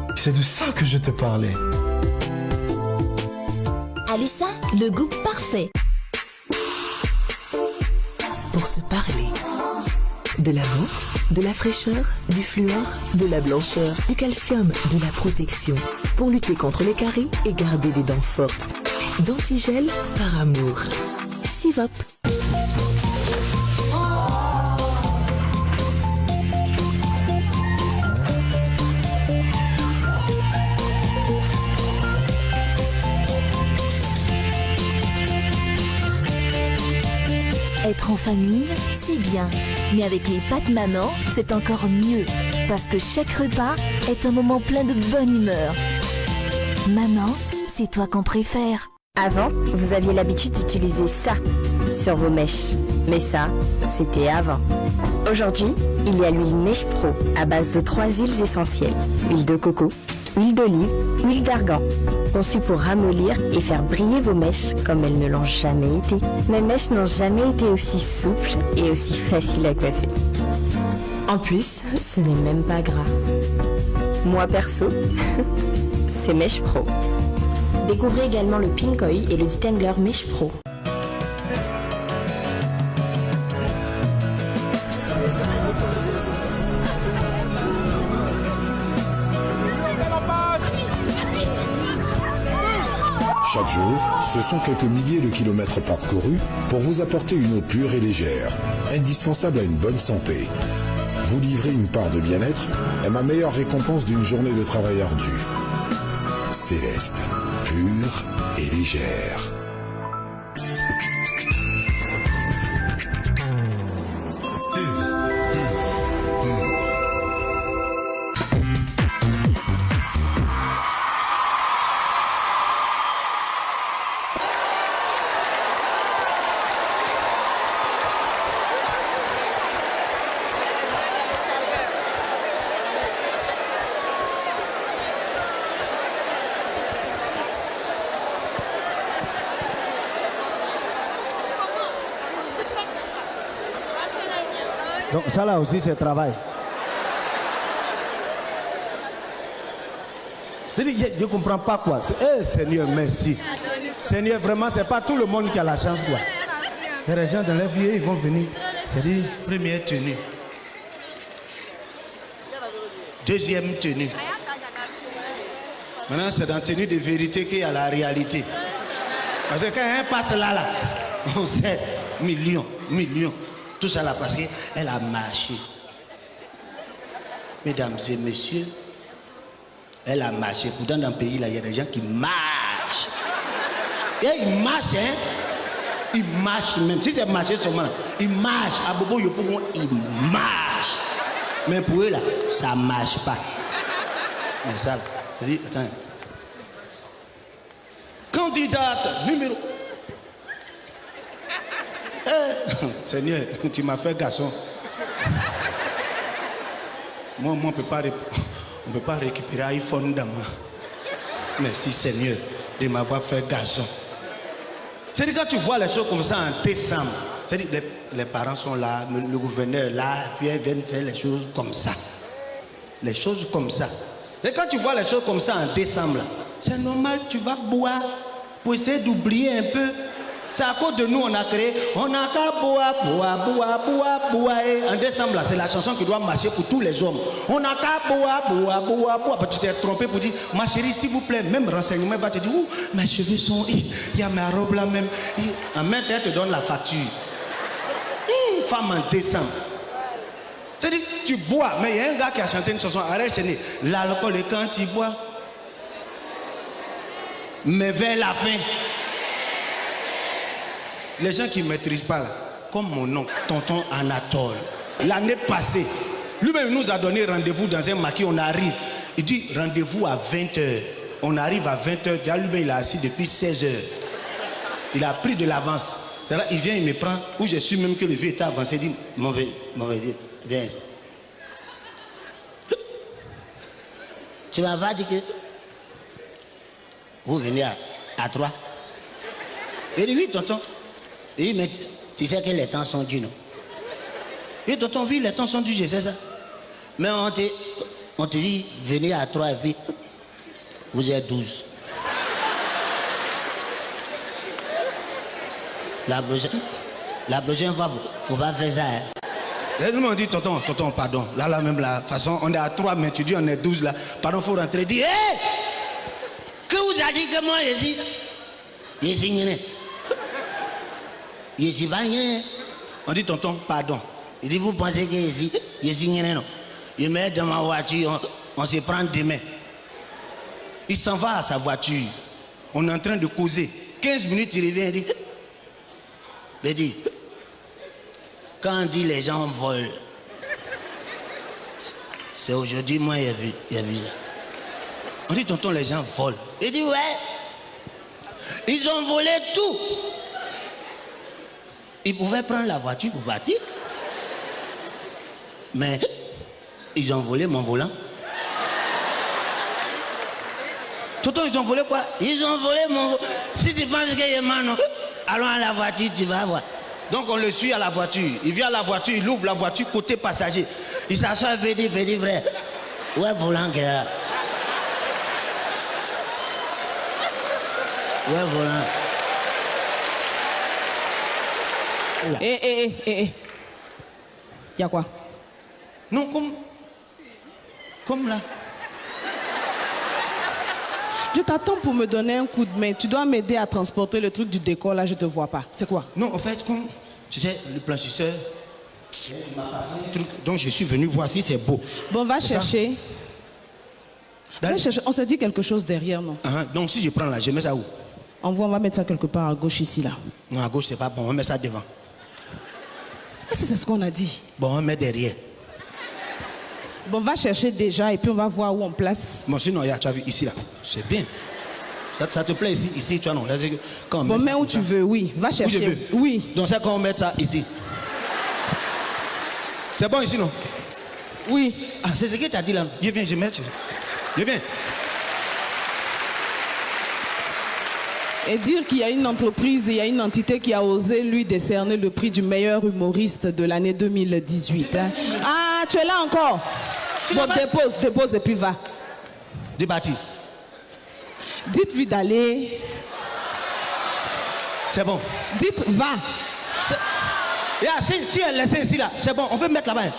Speaker 25: 4-4-2.
Speaker 26: C'est de ça que je te parlais.
Speaker 24: Alissa, le goût parfait.
Speaker 27: Pour se parler. De la menthe, de la fraîcheur, du fluor, de la blancheur, du calcium, de la protection. Pour lutter contre les caries et garder des dents fortes. Dentigel par amour. Sivop.
Speaker 24: Être en famille, c'est bien. Mais avec les pâtes maman, c'est encore mieux. Parce que chaque repas est un moment plein de bonne humeur. Maman, c'est toi qu'on préfère.
Speaker 28: Avant, vous aviez l'habitude d'utiliser ça sur vos mèches. Mais ça, c'était avant. Aujourd'hui, il y a l'huile Mèche Pro à base de 3 huiles essentielles. Huile de coco, huile d'olive, huile d'argan. Conçue pour ramollir et faire briller vos mèches comme elles ne l'ont jamais été. Mes mèches n'ont jamais été aussi souples et aussi faciles à coiffer. En plus, ce n'est même pas gras. Moi perso, c'est Mèche Pro. Découvrez également le Pink Oil et le Detangler Mèche Pro.
Speaker 29: Chaque jour, ce sont quelques milliers de kilomètres parcourus pour vous apporter une eau pure et légère, indispensable à une bonne santé. Vous livrer une part de bien-être est ma meilleure récompense d'une journée de travail ardu. Céleste, pure et légère.
Speaker 2: Donc ça là aussi c'est travail. Je ne comprends pas quoi. Seigneur, merci. Seigneur, vraiment, c'est pas tout le monde qui a la chance quoi. Les gens dans leur vie, ils vont venir. C'est-à-dire, première tenue. Deuxième tenue. Maintenant, c'est dans la tenue de vérité qu'il y a la réalité. Parce que quand elle passe là, on sait millions. Tout ça là parce qu'elle a marché. Mesdames et messieurs, elle a marché. Pourtant, dans le pays, là, il y a des gens qui marchent. Et ils marchent, hein. Ils marchent même. Si c'est marcher seulement, ils marchent. À Bobo Yopougon, ils marchent. Mais pour eux, là, ça ne marche pas. Mais ça, c'est-à-dire, attends. Candidate numéro... Seigneur, tu m'as fait garçon. Moi, on ne peut pas récupérer iPhone dans moi. Merci Seigneur de m'avoir fait garçon. C'est-à-dire quand tu vois les choses comme ça en décembre, c'est-à-dire les parents sont là, le gouverneur est là, puis ils viennent faire les choses comme ça. Les choses comme ça. Et quand tu vois les choses comme ça en décembre, c'est normal, tu vas boire pour essayer d'oublier un peu. C'est à cause de nous on a créé, on n'a qu'à boire. Et en décembre, c'est la chanson qui doit marcher pour tous les hommes. On n'a qu'à boire. Tu t'es trompé pour dire, ma chérie, s'il vous plaît, même renseignement va te dire, ouh, mes cheveux sont, il y a ma robe là même. En même temps, elle te donne la facture. Femme en décembre. C'est-à-dire, tu bois, mais il y a un gars qui a chanté une chanson, arrête, c'est l'alcool est quand tu bois. Mais vers la fin. Les gens qui ne maîtrisent pas, là, comme mon oncle, tonton Anatole,
Speaker 1: l'année passée. Lui-même nous a donné rendez-vous dans un maquis, on arrive. Il dit rendez-vous à 20h. On arrive à 20h, déjà lui-même il a assis depuis 16h. Il a pris de l'avance. Il vient, il me prend, où je suis même que le vieux était avancé, il dit, mauvais, viens.
Speaker 3: Tu m'as pas dit que vous venez à 3. Il dit oui, tonton. Il dit, mais tu sais que les temps sont durs, non? Il dit, tonton, oui, les temps sont durs, je sais ça. Mais on te dit, venez à 3 et puis vous êtes 12. La prochaine fois, faut pas faire ça. Hein.
Speaker 1: Et nous m'ont dit, tonton, pardon. Là, même la façon, on est à 3, mais tu dis on est 12 là. Pardon, faut rentrer. Dit, hé! Que vous a dit que moi, je suis pas rien. On dit, tonton, pardon. Il dit, vous pensez que je suis rien, non? Il met dans ma voiture, on se prend demain. Il s'en va à sa voiture. On est en train de causer. 15 minutes, il revient, il dit, quand on dit les gens volent, c'est aujourd'hui, moi, il a vu ça. On dit, tonton, les gens volent. Il dit, ouais, ils ont volé tout. Ils pouvaient prendre la voiture pour partir. Mais ils ont volé mon volant. Tonton, ils ont volé quoi? Ils ont volé mon volant. Si tu penses qu'il y a man, allons à la voiture, tu vas voir. Donc on le suit à la voiture. Il vient à la voiture, il ouvre la voiture côté passager. Il s'assoit, petit frère. Ouais, volant qui est là. Ouais, volant.
Speaker 6: Y'a quoi?
Speaker 1: Non, comme là.
Speaker 6: Je t'attends pour me donner un coup de main. Tu dois m'aider à transporter le truc du décor, là, je te vois pas. C'est quoi?
Speaker 1: Non, en fait, comme, tu sais, le blanchisseur, il m'a passé un truc, donc je suis venu voir si c'est beau.
Speaker 6: Bon, va chercher. Va chercher. On s'est dit quelque chose derrière, non?
Speaker 1: Donc si je prends là, je mets ça où?
Speaker 6: On va mettre ça quelque part à gauche ici, là.
Speaker 1: Non, à gauche, c'est pas bon, on met ça devant.
Speaker 6: C'est ce qu'on a dit.
Speaker 1: Bon, on met derrière.
Speaker 6: Bon, va chercher déjà et puis on va voir où on place.
Speaker 1: Bon, sinon, tu as vu ici, là. C'est bien. Ça te plaît ici, tu vois, non? Quand
Speaker 6: bon, mets où tu veux, oui. Va chercher.
Speaker 1: Où je veux.
Speaker 6: Oui.
Speaker 1: Donc, c'est quand on met ça ici. C'est bon ici, non?
Speaker 6: Oui.
Speaker 1: Ah, c'est ce que tu as dit là. Je viens, je mets. Je viens.
Speaker 6: Et dire qu'il y a une entreprise, il y a une entité qui a osé lui décerner le prix du meilleur humoriste de l'année 2018. Hein. Ah, tu es là encore? Bon, dépose et puis va.
Speaker 1: Débattu.
Speaker 6: Dites-lui d'aller.
Speaker 1: C'est bon.
Speaker 6: Dites, va.
Speaker 1: Yeah, si elle laisse ici, là, c'est bon, on peut mettre là-bas.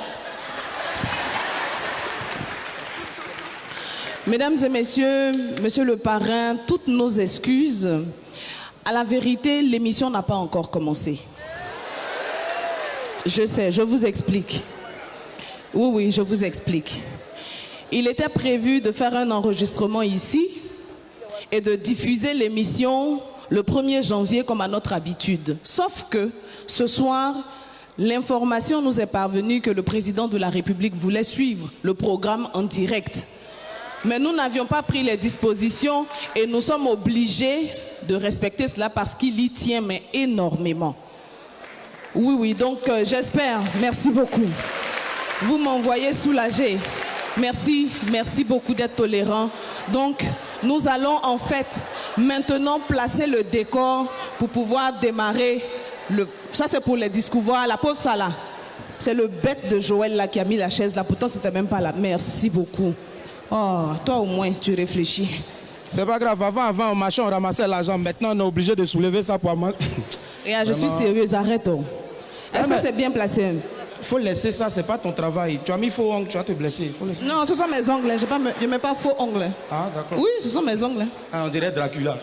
Speaker 6: Mesdames et messieurs, monsieur le parrain, toutes nos excuses. À la vérité, l'émission n'a pas encore commencé. Je sais, je vous explique. Oui, je vous explique. Il était prévu de faire un enregistrement ici et de diffuser l'émission le 1er janvier comme à notre habitude. Sauf que ce soir, l'information nous est parvenue que le président de la République voulait suivre le programme en direct. Mais nous n'avions pas pris les dispositions et nous sommes obligés de respecter cela parce qu'il y tient mais énormément. Oui, donc j'espère. Merci beaucoup. Vous m'envoyez soulagé. Merci beaucoup d'être tolérant. Donc, nous allons en fait maintenant placer le décor pour pouvoir démarrer le... Ça, c'est pour les discours. Voilà, pose ça là. C'est le bête de Joël là qui a mis la chaise là. Pourtant, c'était même pas là. Merci beaucoup. Oh, toi au moins, tu réfléchis.
Speaker 4: C'est pas grave. Avant, au marché, on ramassait l'argent. Maintenant, on est obligé de soulever ça pour moi.
Speaker 6: Je suis sérieuse, arrête. Est-ce que c'est bien placé?
Speaker 4: Il faut laisser ça, c'est pas ton travail. Tu as mis faux ongles, tu vas te blesser.
Speaker 6: Non, ce sont mes ongles. Je ne mets pas faux ongles.
Speaker 4: Ah, d'accord.
Speaker 6: Oui, ce sont mes ongles.
Speaker 4: Ah, on dirait Dracula.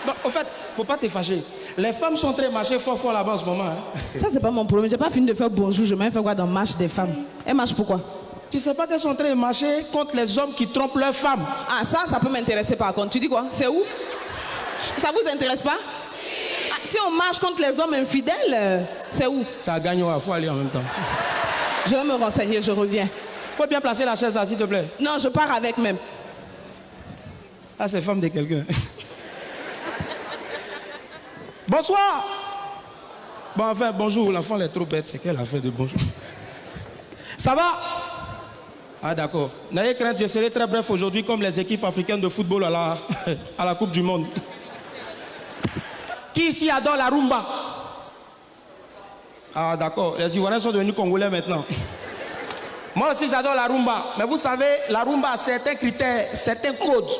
Speaker 4: Donc, au fait, faut pas te fâcher. Les femmes sont très marchées fort là-bas en ce moment. Hein.
Speaker 6: Ça, c'est pas mon problème. J'ai pas fini de faire bonjour. Je m'ai fait quoi dans marche des femmes? Elles marchent pourquoi?
Speaker 4: Tu sais pas qu'elles sont en train de marcher contre les hommes qui trompent leurs femmes?
Speaker 6: Ah, ça peut m'intéresser par contre. Tu dis quoi? C'est où? Ça vous intéresse pas? si on marche contre les hommes infidèles, c'est où?
Speaker 4: Ça gagne, il faut aller en même temps.
Speaker 6: Je vais me renseigner, je reviens.
Speaker 4: Faut bien placer la chaise là, s'il te plaît.
Speaker 6: Non, je pars avec même.
Speaker 4: Ah, c'est femme de quelqu'un. Bonsoir. Bon, enfin, bonjour. L'enfant est trop bête. C'est qu'elle a fait de bonjour. Ça va? Ah, d'accord. N'ayez crainte, je serai très bref aujourd'hui, comme les équipes africaines de football à la Coupe du Monde. Qui ici adore la rumba? Ah, d'accord. Les Ivoiriens sont devenus Congolais maintenant. Moi aussi, j'adore la rumba. Mais vous savez, la rumba a certains critères, certains codes.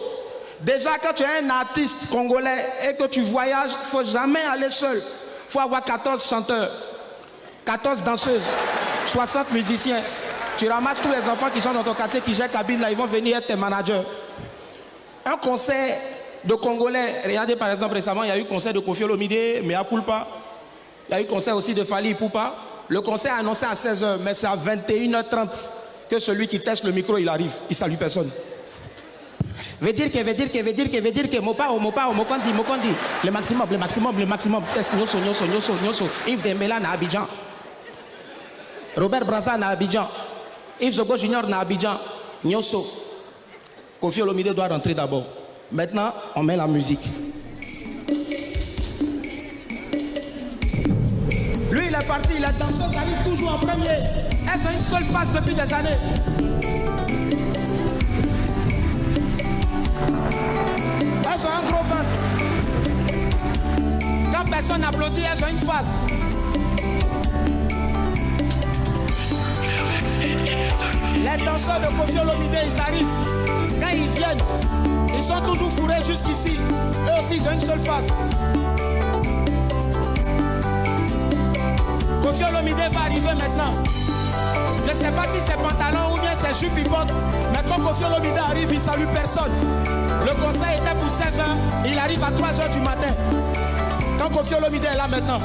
Speaker 4: Déjà, quand tu es un artiste congolais et que tu voyages, il ne faut jamais aller seul. Il faut avoir 14 chanteurs, 14 danseuses, 60 musiciens. Tu ramasses tous les enfants qui sont dans ton quartier, qui gèrent cabine, là, ils vont venir être tes managers. Un concert de Congolais, regardez par exemple récemment, il y a eu concert de Koffi Olomide, Mea Culpa. Il y a eu concert aussi de Fally Ipupa. Le concert est annoncé à 16h, mais c'est à 21h30 que celui qui teste le micro, il arrive. Il salue personne. Veut dire que, Mokondi. Le maximum. Test Nyoso. Yves Dembélé na Abidjan. Robert Braza na Abidjan. Yves Zogo Junior na Abidjan. Nyoso. Koffi Olomide doit rentrer d'abord. Maintenant, on met la musique. Lui, il est parti, les danseuses arrivent toujours en premier. Elles ont une seule face depuis des années. Elles ont un gros ventre. Quand personne n'applaudit, elles ont une face. Les danseurs de Koffi Olomide, ils arrivent. Quand ils viennent, ils sont toujours fourrés jusqu'ici. Eux aussi, ils ont une seule face. Koffi Olomide va arriver maintenant. Je ne sais pas si c'est pantalon ou bien c'est jupe il porte. Mais quand Koffi Olomide arrive, il ne salue personne. Le concert était pour 16h, il arrive à 3h du matin. Quand Koffi Olomide est là maintenant,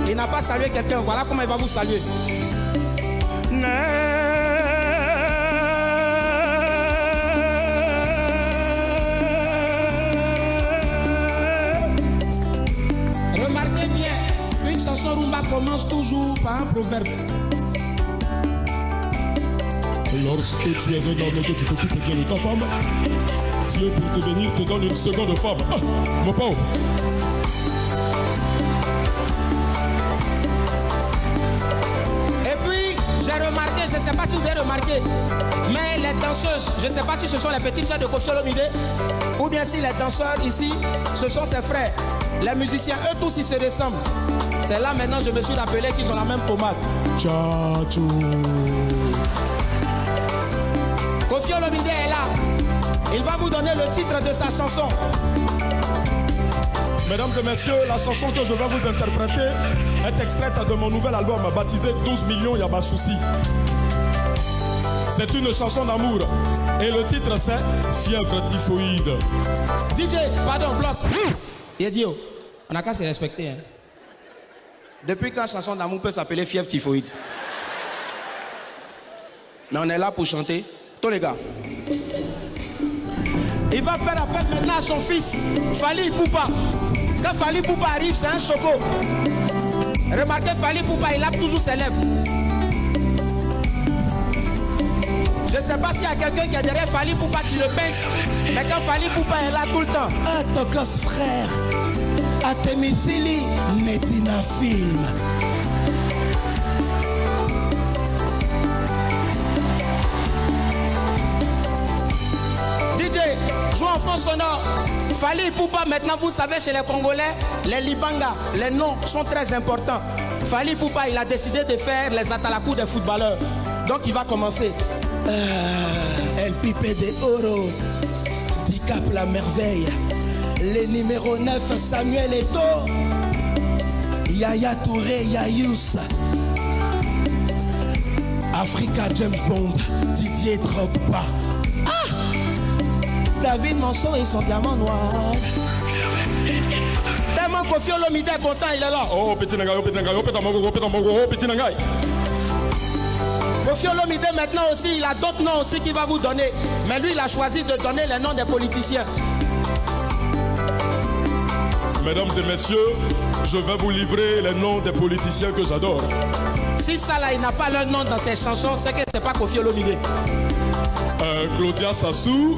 Speaker 4: il n'a pas salué quelqu'un. Voilà comment il va vous saluer. Remarquez bien, une chanson rumba commence toujours par un proverbe.
Speaker 7: Lorsque tu es un homme et que tu t'occupes bien de ta femme, Dieu pour te bénir te donne une seconde femme. Ah, mon pauvre.
Speaker 4: Et puis, j'ai remarqué, je ne sais pas si vous avez remarqué, mais les danseuses, je ne sais pas si ce sont les petites soeurs de Koffi Olomide, ou bien si les danseurs ici, ce sont ses frères. Les musiciens, eux tous, ils se ressemblent. C'est là maintenant je me suis rappelé qu'ils ont la même pommade. Tchatchou. Koffi Olomide est là. Il va vous donner le titre de sa chanson.
Speaker 7: Mesdames et messieurs, la chanson que je vais vous interpréter est extraite de mon nouvel album baptisé 12 millions Yaba Souci. C'est une chanson d'amour et le titre c'est Fièvre typhoïde.
Speaker 4: DJ, pardon, bloc. Yedio, on n'a qu'à se respecter. Hein. Depuis quand chanson d'amour peut s'appeler Fièvre typhoïde? Mais on est là pour chanter. Tous les gars. Il va faire appel maintenant à son fils, Fally Ipupa. Quand Fally Ipupa arrive, c'est un choco. Remarquez, Fally Ipupa, il lave toujours ses lèvres. Je ne sais pas s'il y a quelqu'un qui est derrière Fally Ipupa qui le pince, mais quand Fally Ipupa est là tout le temps.
Speaker 1: Ah, Tokos frère, Atemisili, Netina Film.
Speaker 4: DJ, joue en fond sonore. Fally Ipupa, maintenant vous savez, chez les Congolais, les Libanga, les noms sont très importants. Fally Ipupa, il a décidé de faire les atalakou des footballeurs. Donc il va commencer.
Speaker 1: El Pipe de Oro, Dicap la merveille, les numéros 9 Samuel Eto'o, Yaya Touré, Yayous, Africa James Bond, Didier Drogba,
Speaker 4: David Monson et son diamant noir. Tellement Koffi Olomide est content, il est là.
Speaker 7: Oh petit nangai, oh petit nangai, oh petit nangai.
Speaker 4: Koffi Olomide maintenant aussi, il a d'autres noms aussi qu'il va vous donner. Mais lui, il a choisi de donner les noms des politiciens.
Speaker 7: Mesdames et messieurs, je vais vous livrer les noms des politiciens que j'adore.
Speaker 4: Si ça là, il n'a pas leur nom dans ses chansons, c'est que c'est pas Koffi Olomide.
Speaker 7: Claudia Sassou.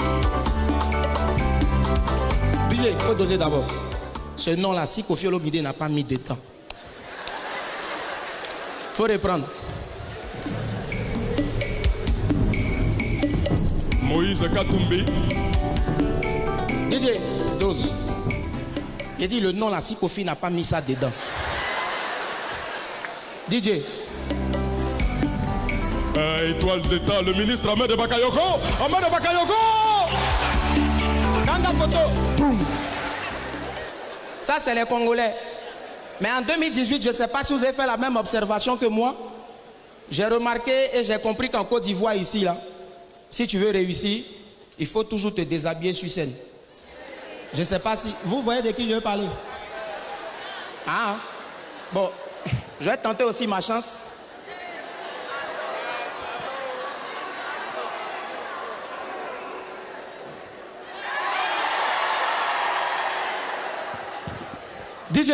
Speaker 4: DJ, il faut doser d'abord. Ce nom-là, si Koffi Olomide n'a pas mis de temps, il faut reprendre.
Speaker 7: Moïse Katumbi.
Speaker 4: DJ, dose. J'ai dit le nom là, si Kofi n'a pas mis ça dedans. DJ.
Speaker 7: Étoile d'État, le ministre Ahmed Bakayoko. Ahmed Bakayoko.
Speaker 4: Dans la photo, boum. Ça, c'est les Congolais. Mais en 2018, je ne sais pas si vous avez fait la même observation que moi. J'ai remarqué et j'ai compris qu'en Côte d'Ivoire, ici, là, si tu veux réussir, il faut toujours te déshabiller sur scène. Je ne sais pas si... Vous voyez de qui je veux parler? Ah, bon, je vais tenter aussi ma chance. DJ,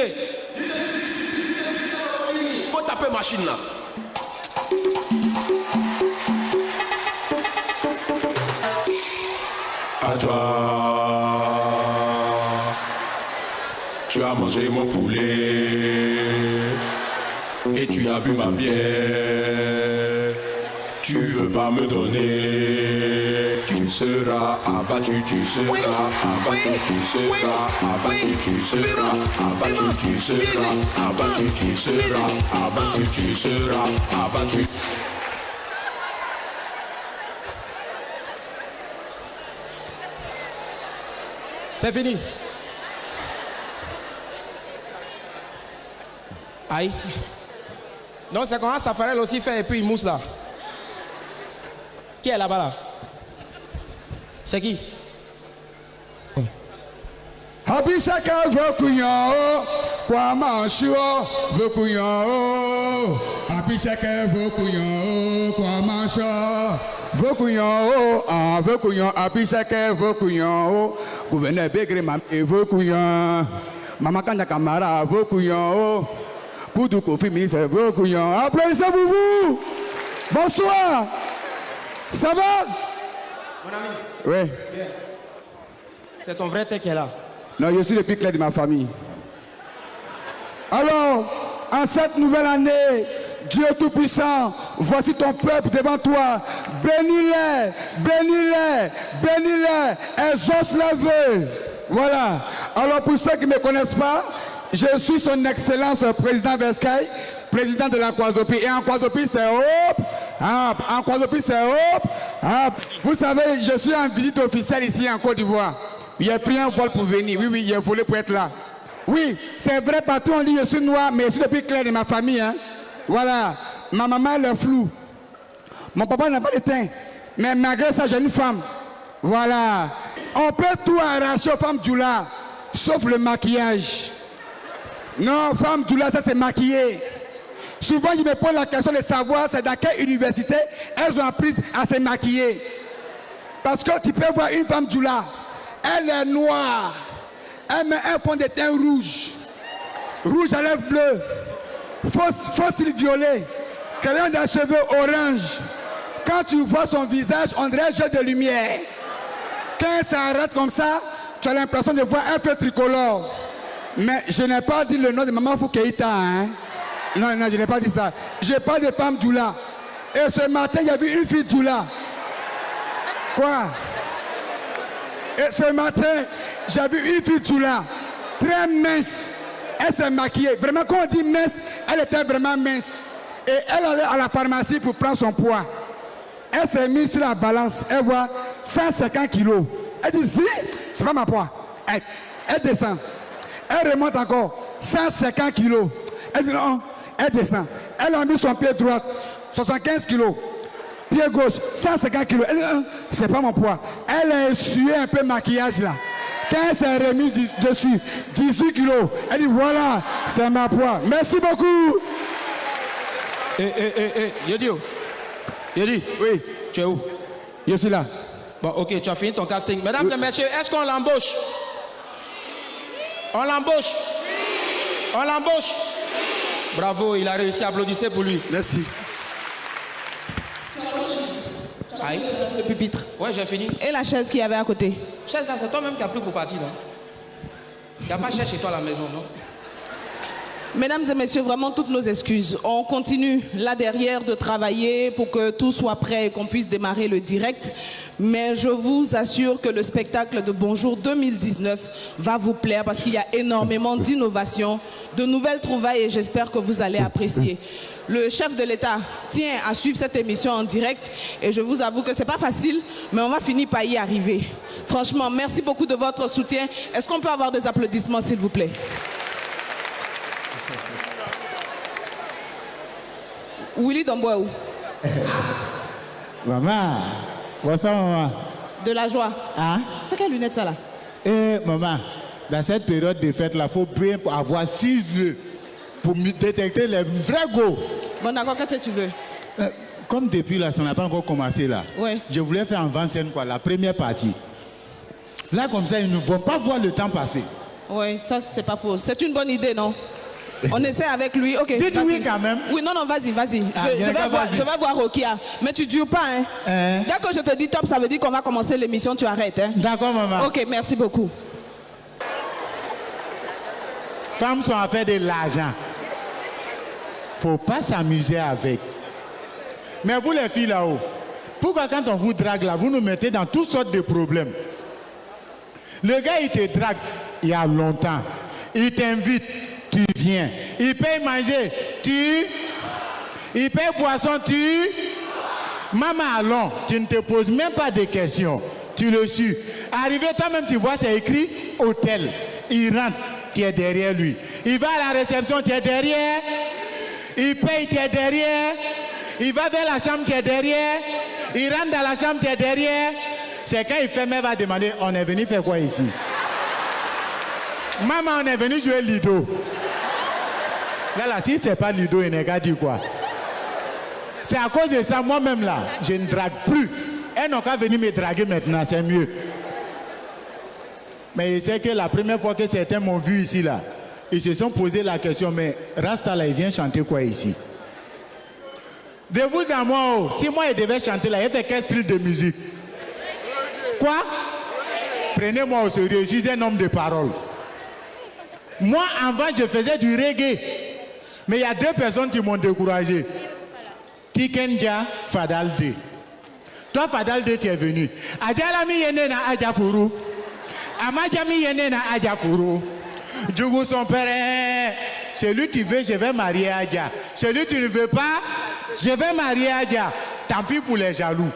Speaker 10: faut taper machine là.
Speaker 8: Adjoint, tu as mangé mon poulet et tu as bu ma bière. Tu veux pas me donner, tu seras abattu, tu seras abattu, tu seras abattu, tu seras abattu, tu seras abattu, tu seras abattu, tu seras abattu.
Speaker 4: C'est fini. Aïe. Donc c'est comment Safarel aussi fait et puis il mousse là. Qui est là-bas là? C'est qui?
Speaker 9: Abisaka veut couillon, quoi manchou, veut couillon, Abisaka veut couillon, quoi manchou, veut couillon, Abisaka veut couillon, gouverneur Begré veut couillon, Maman Kanya Kamara veut couillon, Koudou Kofi ministre veut couillon. Applaudissez-vous vous. Bonsoir. Ça va?
Speaker 4: Mon ami.
Speaker 9: Oui.
Speaker 4: Bien. C'est ton vrai thé qui est là.
Speaker 9: Non, je suis le plus clair de ma famille. Alors, en cette nouvelle année, Dieu Tout-Puissant, voici ton peuple devant toi. Bénis-les, bénis-les, bénis-les, exauce les vœux. Voilà. Alors, pour ceux qui ne me connaissent pas, je suis son Excellence président Vescaille, président de la Kwazopi. Et en Kwazopi, c'est hop. En Kwazopi, c'est hop. Vous savez, je suis en visite officielle ici en Côte d'Ivoire. J'ai pris un vol pour venir. Oui, j'ai volé pour être là. Oui, c'est vrai, partout on dit je suis noir, mais je suis le plus clair de ma famille. Hein. Voilà. Ma maman, elle est floue. Mon papa n'a pas de teint. Mais malgré ça, j'ai une femme. Voilà. On peut tout arracher aux femmes Djoula, sauf le maquillage. Non, femme Djoula, ça c'est maquillé. Souvent, je me pose la question de savoir c'est dans quelle université elles ont appris à se maquiller. Parce que tu peux voir une femme Djoula, elle est noire. Elle met un fond de teint rouge. Rouge à lèvres bleues. Faux cils violets. Crayon de cheveux orange. Quand tu vois son visage, on dirait un jet de lumière. Quand elle s'arrête comme ça, tu as l'impression de voir un feu tricolore. Mais je n'ai pas dit le nom de Maman Foukeïta. Hein? Non, je n'ai pas dit ça. Je parle de femme Djoula. Et ce matin, il y a vu une fille Djoula. Quoi? Et ce matin, j'ai vu une fille Djoula, très mince. Elle s'est maquillée. Vraiment, quand on dit mince, elle était vraiment mince. Et elle allait à la pharmacie pour prendre son poids. Elle s'est mise sur la balance. Elle voit 150 kilos. Elle dit, si, c'est pas ma poids. Elle descend. Elle remonte encore. 150 kilos. Elle dit, non, elle descend. Elle a mis son pied droit. 75 kilos. Pied gauche, 150 kilos. Elle dit, c'est pas mon poids. Elle a essuyé un peu maquillage là. Quand elle s'est remise dessus, 18 kilos. Elle dit, voilà, c'est ma poids. Merci beaucoup.
Speaker 4: Yodio. Yodi.
Speaker 9: Oui.
Speaker 4: Tu es où?
Speaker 9: Je suis là.
Speaker 4: Bon, ok, tu as fini ton casting. Mesdames et messieurs, est-ce qu'on l'embauche? On l'embauche. On l'embauche. Bravo, il a réussi. Applaudissez pour lui.
Speaker 9: Merci.
Speaker 4: Aïe.
Speaker 6: Le pupitre.
Speaker 4: Ouais, j'ai fini.
Speaker 6: Et la chaise qu'il y avait à côté?
Speaker 4: Chaise là, c'est toi-même qui as pris pour partir, non? Il n'y a pas cherché toi à la maison, non?
Speaker 6: Mesdames et messieurs, vraiment toutes nos excuses. On continue là derrière de travailler pour que tout soit prêt et qu'on puisse démarrer le direct. Mais je vous assure que le spectacle de Bonjour 2019 va vous plaire parce qu'il y a énormément d'innovations, de nouvelles trouvailles et j'espère que vous allez apprécier. Le chef de l'État tient à suivre cette émission en direct et je vous avoue que c'est pas facile, mais on va finir par y arriver. Franchement, merci beaucoup de votre soutien. Est-ce qu'on peut avoir des applaudissements, s'il vous plaît? Willy Domboaou.
Speaker 12: Maman, bonsoir maman.
Speaker 6: De la joie.
Speaker 12: Hein?
Speaker 6: C'est quelle lunette ça là?
Speaker 12: Eh maman, dans cette période de fête là, il faut bien avoir 6 yeux pour détecter les vrais go.
Speaker 6: Bon d'accord, qu'est-ce que tu veux?
Speaker 12: Comme depuis là, ça n'a pas encore commencé là.
Speaker 6: Ouais.
Speaker 12: Je voulais faire en avant-scène quoi, la première partie. Là comme ça, ils ne vont pas voir le temps passer.
Speaker 6: Oui, ça c'est pas faux. C'est une bonne idée, non? On essaie avec lui, ok.
Speaker 12: Dites oui quand même.
Speaker 6: Oui, non, vas-y.
Speaker 12: Ah,
Speaker 6: je vais voir Rokia. Mais tu dures pas, hein? Dès que je te dis top, ça veut dire qu'on va commencer l'émission, tu arrêtes, hein?
Speaker 12: D'accord, maman.
Speaker 6: Ok, merci beaucoup.
Speaker 12: Femmes sont à faire de l'argent. Faut pas s'amuser avec. Mais vous les filles là-haut, pourquoi quand on vous drague là, vous nous mettez dans toutes sortes de problèmes? Le gars, il te drague il y a longtemps. Il t'invite. Tu viens. Il paye manger, il paye boisson, Maman, allons, tu ne te poses même pas de questions. Tu le suis. Arrivé, toi-même, tu vois, c'est écrit hôtel. Il rentre, tu es derrière lui. Il va à la réception, tu es derrière. Il paye, tu es derrière. Il va vers la chambre, tu es derrière. Il rentre dans la chambre, tu es derrière. C'est quand il fait, mais va demander, on est venu faire quoi ici? Maman, on est venu jouer Lido. Là, si c'est pas Lido, il n'est qu'à dire quoi. C'est à cause de ça, moi-même là, je ne drague plus. Elles n'ont qu'à venir me draguer maintenant, c'est mieux. Mais je sais que la première fois que certains m'ont vu ici là, ils se sont posé la question, mais Rasta là, il vient chanter quoi ici? De vous à moi, oh, si moi il devait chanter là, il fait quel style de musique? Quoi? Prenez-moi au sérieux, je suis un homme de parole. Moi, avant, je faisais du reggae. Mais il y a 2 personnes qui m'ont découragé. Tikenja, Fadalde. Toi, Fadalde, tu es venu. Adjalami yenena Adjafuru. Amadjami yenena Adjafuru. Djougou son père. Celui tu veux, je vais marier Adja. Celui tu ne veux pas, je vais marier Adja. Tant pis pour les jaloux.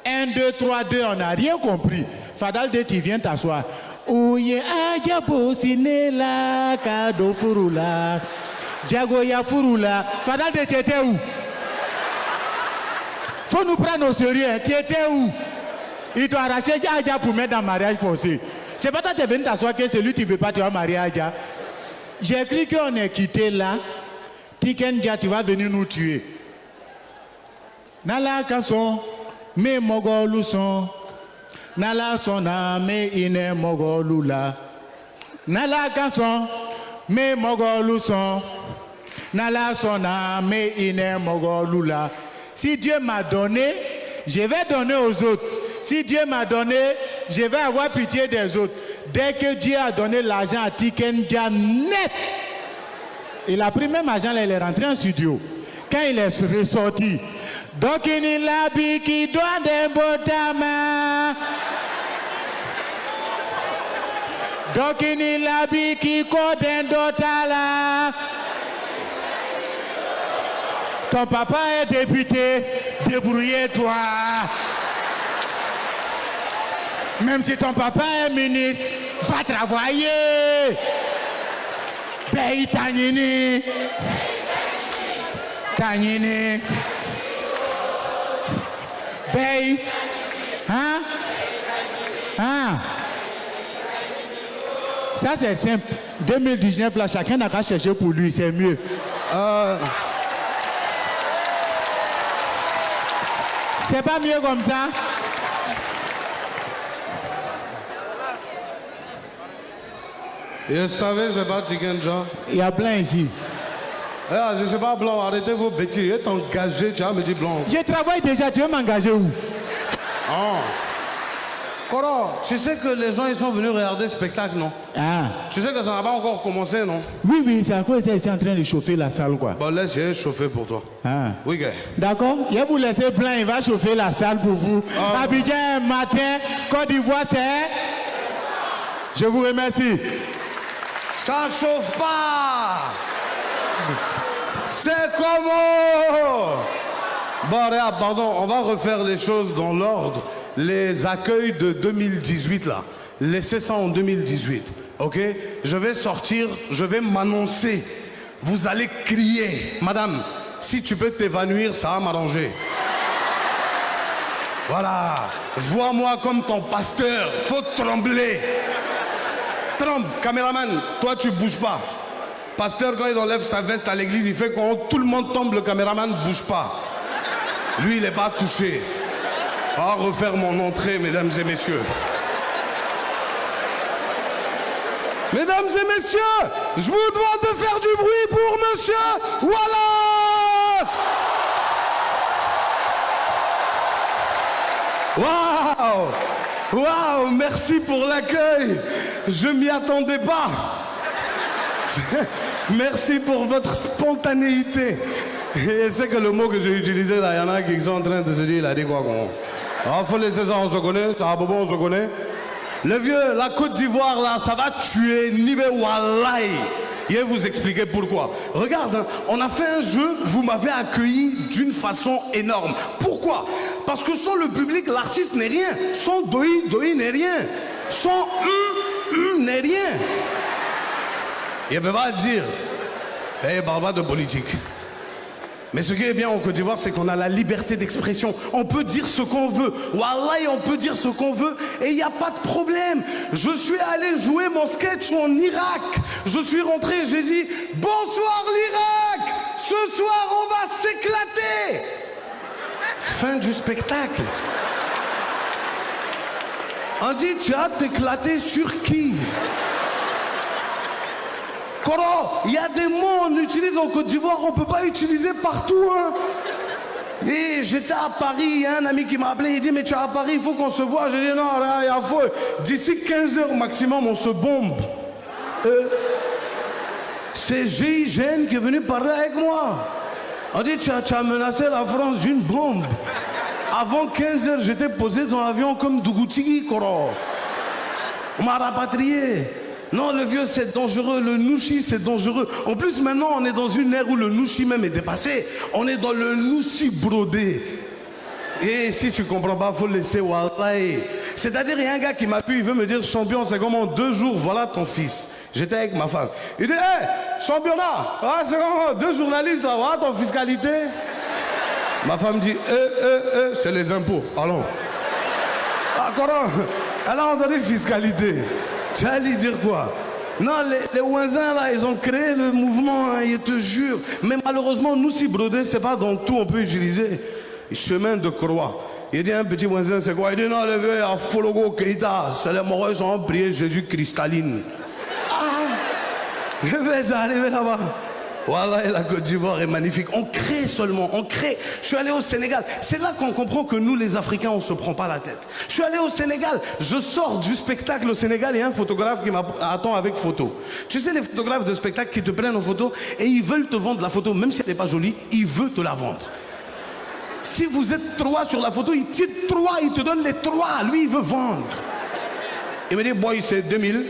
Speaker 12: 1, 2, 3, 2, on n'a rien compris. Fadalde, tu viens t'asseoir. Ouye Adja Bosinela Kado Furula. Djagoya Furula. Fadalde, tu étais où? Faut nous prendre au sérieux. Tu étais où? Il doit arracher Adja pour mettre dans le mariage forcé. C'est pas toi qui es venu t'asseoir que celui qui ne veut pas, tu vas marier Adja. J'ai cru qu'on est quitté là. Tikenja, tu vas venir nous tuer. Nala Kasson, me Mogolou son. Nala sona, me ine Mogolou la. Nala Kasson, me Mogolou son. Nala sona, me ine Mogolou la. Si Dieu m'a donné, je vais donner aux autres. Si Dieu m'a donné, je vais avoir pitié des autres. Dès que Dieu a donné l'argent à Tikenja net, il a pris même argent, là, il est rentré en studio. Quand il est ressorti, donc il a dit qu'il doit des botama. Donc il a dit qu'il code un dotala. Ton papa est député, débrouille-toi. Même si ton papa est ministre, va travailler. Bey Tanini. Tanini. Bey. Hein? Hein? Ça c'est simple. 2019 là, chacun n'a qu'à chercher pour lui, c'est mieux. C'est pas mieux comme ça?
Speaker 13: Je savais, c'est pas Tikenja.
Speaker 12: Il y a plein ici.
Speaker 13: Ah, je sais pas blanc, arrêtez vos bêtises. Tu es engagé, tu vas me dire blanc.
Speaker 12: Je travaille déjà, tu veux m'engager où?
Speaker 13: Ah. Koro, tu sais que les gens ils sont venus regarder le spectacle, non?
Speaker 12: Ah.
Speaker 13: Tu sais que ça n'a pas encore commencé, non?
Speaker 12: Oui, oui, c'est à cause c'est en train de chauffer la salle, quoi.
Speaker 13: Bon, laisse, j'ai chauffé pour toi.
Speaker 12: Ah.
Speaker 13: Oui, gars.
Speaker 12: D'accord, je vais vous laisser plein, il va chauffer la salle pour vous.
Speaker 13: Ah.
Speaker 12: Abidjan, matin, Côte d'Ivoire, c'est... Je vous remercie.
Speaker 13: Ça chauffe pas! C'est comment? Bon, regarde, pardon, on va refaire les choses dans l'ordre. Les accueils de 2018, là. Laissez ça en 2018, ok? Je vais sortir, je vais m'annoncer. Vous allez crier. Madame, si tu peux t'évanouir, ça va m'arranger. Voilà. Vois-moi comme ton pasteur. Faut trembler. Tremble, caméraman. Toi, tu bouges pas. Pasteur, quand il enlève sa veste à l'église, il fait quand tout le monde tombe, le caméraman ne bouge pas. Lui, il n'est pas touché. On va refaire mon entrée, mesdames et messieurs. Mesdames et messieurs, je vous demande de faire du bruit pour Monsieur Wallace. Waouh! Waouh! Merci pour l'accueil. Je m'y attendais pas. Merci pour votre spontanéité. Et c'est que le mot que j'ai utilisé là, il y en a qui sont en train de se dire, il a dit quoi? Il faut laisser ça, on se connaît. C'est un bobo, on se connaît. Le vieux, la Côte d'Ivoire là, ça va tuer Nibé Wallahi. Je vais vous expliquer pourquoi. Regarde, hein, on a fait un jeu, vous m'avez accueilli d'une façon énorme. Pourquoi? Parce que sans le public, l'artiste n'est rien. Sans Doi n'est rien. Sans n'est rien. Il ne peut pas dire. Il ne parle pas de politique. Mais ce qui est bien en Côte d'Ivoire, c'est qu'on a la liberté d'expression. On peut dire ce qu'on veut. Wallahi, on peut dire ce qu'on veut et il n'y a pas de problème. Je suis allé jouer mon sketch en Irak. Je suis rentré et j'ai dit « Bonsoir l'Irak, ce soir on va s'éclater !» Fin du spectacle. On dit « Tu as t'éclater sur qui ?» Koro, il y a des mots qu'on utilise en Côte d'Ivoire qu'on ne peut pas utiliser partout. Hein. Et j'étais à Paris, il y a un ami qui m'a appelé, il dit mais tu es à Paris, il faut qu'on se voit. J'ai dit non, là, il y a faux. D'ici 15 heures maximum, on se bombe. C'est GIGN qui est venu parler avec moi. On dit tu as menacé la France d'une bombe. Avant 15 heures, j'étais posé dans l'avion comme Dougoutigui, Koro. On m'a rapatrié. Non, le vieux, c'est dangereux. Le nouchi, c'est dangereux. En plus, maintenant, on est dans une ère où le nouchi même est dépassé. On est dans le noussi brodé. Et si tu comprends pas, faut laisser Wallahi. C'est-à-dire, il y a un gars qui m'a pu, il veut me dire, champion, c'est comment 2 jours, voilà ton fils. J'étais avec ma femme. Il dit, hé, championnat, c'est comment 2 journalistes, là, voilà ton fiscalité. Ma femme dit, c'est les impôts. Allons. Ah, comment? Elle a entendu fiscalité. Tu vas lui dire quoi? Non, les voisins là, ils ont créé le mouvement, hein, je te jure. Mais malheureusement, nous, si brodé, c'est pas dans tout on peut utiliser. Chemin de croix. Il dit un petit voisin, c'est quoi? Il dit non, le vieux, à Fologo Keita, c'est les morts, ils ont prié Jésus cristalline. Je vais arriver là-bas. Voilà, et la Côte d'Ivoire est magnifique. On crée seulement, on crée. Je suis allé au Sénégal. C'est là qu'on comprend que nous, les Africains, on ne se prend pas la tête. Je suis allé au Sénégal. Je sors du spectacle au Sénégal. Il y a un photographe qui m'attend avec photo. Tu sais, les photographes de spectacle qui te prennent en photo et ils veulent te vendre la photo, même si elle n'est pas jolie, ils veulent te la vendre. Si vous êtes 3 sur la photo, il tire 3, il te donne les 3. Lui, il veut vendre. Il me dit, boy, c'est 2000.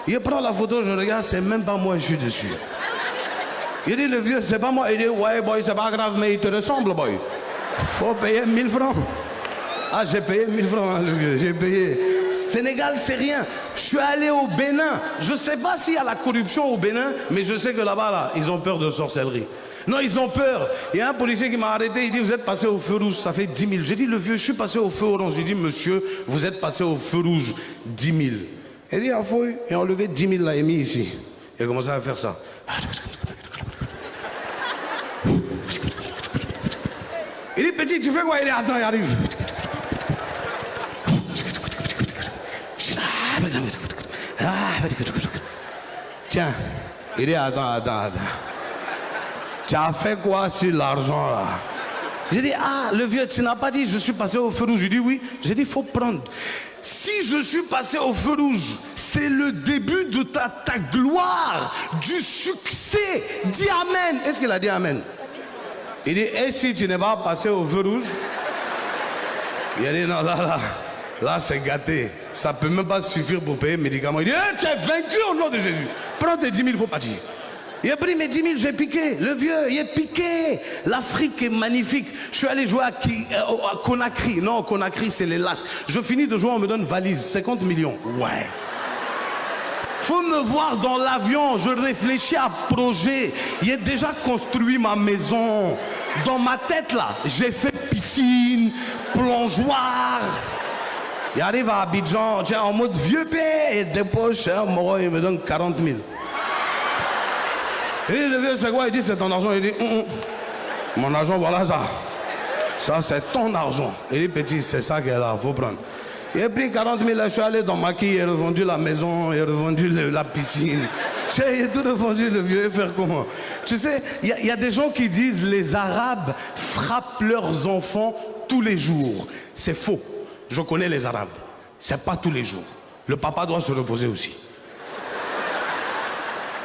Speaker 13: Il prend la photo, je regarde, c'est même pas moi, je suis dessus. Il dit, le vieux, c'est pas moi. Il dit, ouais, boy, c'est pas grave, mais il te ressemble, boy. Faut payer 1000 francs. Ah, j'ai payé 1000 francs, hein, le vieux, j'ai payé. Sénégal, c'est rien. Je suis allé au Bénin. Je sais pas s'il y a la corruption au Bénin, mais je sais que là-bas, là, ils ont peur de sorcellerie. Non, ils ont peur. Il y a un policier qui m'a arrêté, il dit, vous êtes passé au feu rouge, ça fait 10 000. J'ai dit, le vieux, je suis passé au feu orange. J'ai dit, monsieur, vous êtes passé au feu rouge, 10 000. Il dit, ah, faut, et enlevé 10 000 là et mis ici. Il a commencé à faire ça. Il dit, petit, tu fais quoi? Il dit, attends, il arrive. Tiens, il dit, attends. Tu as fait quoi sur l'argent là? J'ai dit, ah, le vieux, tu n'as pas dit, je suis passé au feu rouge. J'ai dit, oui. J'ai dit, il faut prendre. Si je suis passé au feu rouge, c'est le début de ta gloire, du succès. Dis amen. Est-ce qu'il a dit amen? Il dit, et si tu n'es pas passé au feu rouge? Il a dit, non, là, c'est gâté. Ça ne peut même pas suffire pour payer le médicament. Il dit, tu es vaincu au nom de Jésus. Prends tes 10 000, il faut partir. Il a pris mes 10 000, j'ai piqué. Le vieux, il est piqué. L'Afrique est magnifique. Je suis allé jouer à Conakry. Non, Conakry, c'est les lâches. Je finis de jouer, on me donne valise. 50 millions. Ouais. Faut me voir dans l'avion. Je réfléchis à projet. Il a déjà construit ma maison. Dans ma tête, là, j'ai fait piscine, plongeoir. Il arrive à Abidjan, tiens, en mode vieux père, il dépose, il me donne 40 000. Et le vieux, c'est quoi? Il dit, c'est ton argent. Il dit, mon argent, voilà ça. Ça, c'est ton argent. Il dit, petit, c'est ça qu'elle a, il faut prendre. Il a pris 40 000, là, je suis allé dans Maki, il a revendu la maison, il a revendu la piscine. Tu sais, il a tout revendu, le vieux, faire comment? Tu sais, il y a des gens qui disent, les Arabes frappent leurs enfants tous les jours. C'est faux. Je connais les Arabes. C'est pas tous les jours. Le papa doit se reposer aussi.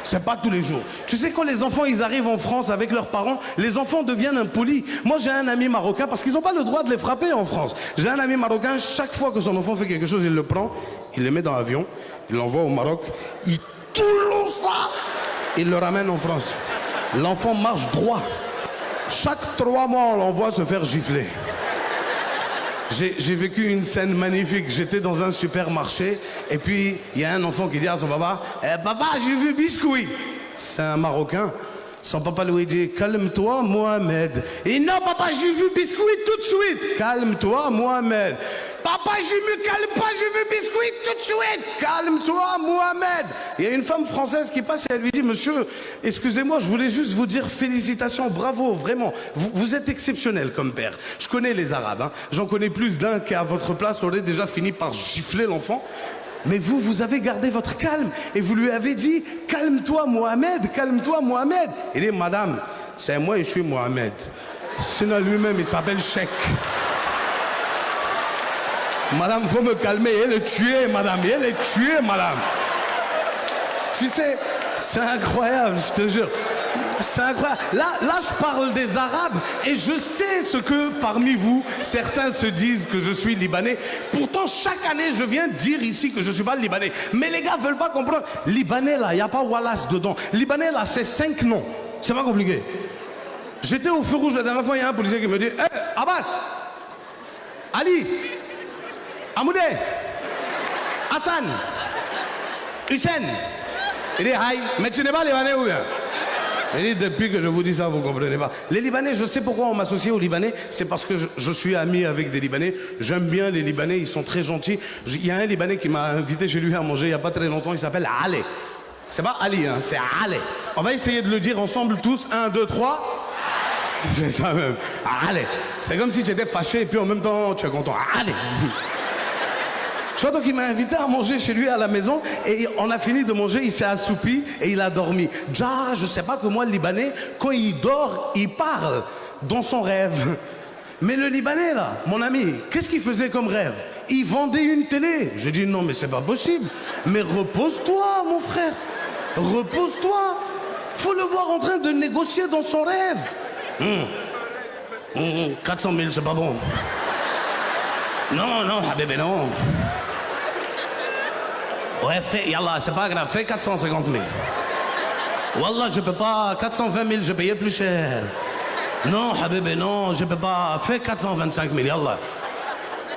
Speaker 13: C'est pas tous les jours. Tu sais, quand les enfants ils arrivent en France avec leurs parents, les enfants deviennent impolis. Moi j'ai un ami marocain, parce qu'ils n'ont pas le droit de les frapper en France. J'ai un ami marocain, chaque fois que son enfant fait quelque chose, il le prend, il le met dans l'avion, il l'envoie au Maroc, il tourne ça, il le ramène en France. L'enfant marche droit. Chaque 3 mois, on l'envoie se faire gifler. J'ai vécu une scène magnifique. J'étais dans un supermarché et puis il y a un enfant qui dit à son papa, papa, j'ai vu biscuit. C'est un Marocain. Son papa lui dit, calme-toi, Mohamed. Et non, papa, j'ai vu biscuit tout de suite. Calme-toi, Mohamed. Papa, je me calme pas, j'ai vu biscuit tout de suite. Calme-toi, Mohamed. Il y a une femme française qui passe et elle lui dit, monsieur, excusez-moi, je voulais juste vous dire félicitations, bravo, vraiment. Vous êtes exceptionnel comme père. Je connais les Arabes, hein. J'en connais plus d'un qui à votre place aurait déjà fini par gifler l'enfant. Mais vous avez gardé votre calme et vous lui avez dit, calme-toi Mohamed, calme-toi Mohamed. Il dit, madame, c'est moi et je suis Mohamed. Sinon lui-même, il s'appelle Cheikh. Madame, il faut me calmer, elle est tuée, madame, elle est tuée, madame. Tu sais, c'est incroyable, je te jure. C'est incroyable. Là, je parle des Arabes et je sais ce que parmi vous, certains se disent que je suis Libanais. Pourtant, chaque année, je viens dire ici que je ne suis pas Libanais. Mais les gars ne veulent pas comprendre. Libanais, là, il n'y a pas Wallace dedans. Libanais, là, c'est 5 noms. C'est pas compliqué. J'étais au feu rouge la dernière fois, il y a un policier qui me dit, hey, Abbas, Ali, Amoudé, Hassan, Hussein. Il dit, aïe, mais tu n'es pas Libanais ou bien? Il dit, depuis que je vous dis ça, vous ne comprenez pas. Les Libanais, je sais pourquoi on m'associe aux Libanais. C'est parce que je suis ami avec des Libanais. J'aime bien les Libanais, ils sont très gentils. Il y a un Libanais qui m'a invité chez lui à manger il n'y a pas très longtemps. Il s'appelle Ale. C'est pas Ali, hein, c'est Ale. On va essayer de le dire ensemble tous. 1, 2, 3. C'est ça même. Ale. C'est comme si tu étais fâché et puis en même temps, tu es content. Ale. Tu vois, donc il m'a invité à manger chez lui à la maison et on a fini de manger, il s'est assoupi et il a dormi. Déjà, je sais pas que moi, le Libanais, quand il dort, il parle dans son rêve. Mais le Libanais, là, mon ami, qu'est-ce qu'il faisait comme rêve? Il vendait une télé. J'ai dit, non, mais c'est pas possible. Mais repose-toi, mon frère. Repose-toi. Faut le voir en train de négocier dans son rêve. 400 000, c'est pas bon. Non, non, bébé, non. Ouais, fais, yallah, c'est pas grave, fais 450 000. Wallah, je peux pas, 420 000, je payais plus cher. Non, Habibé, non, je peux pas, fais 425 000, yallah.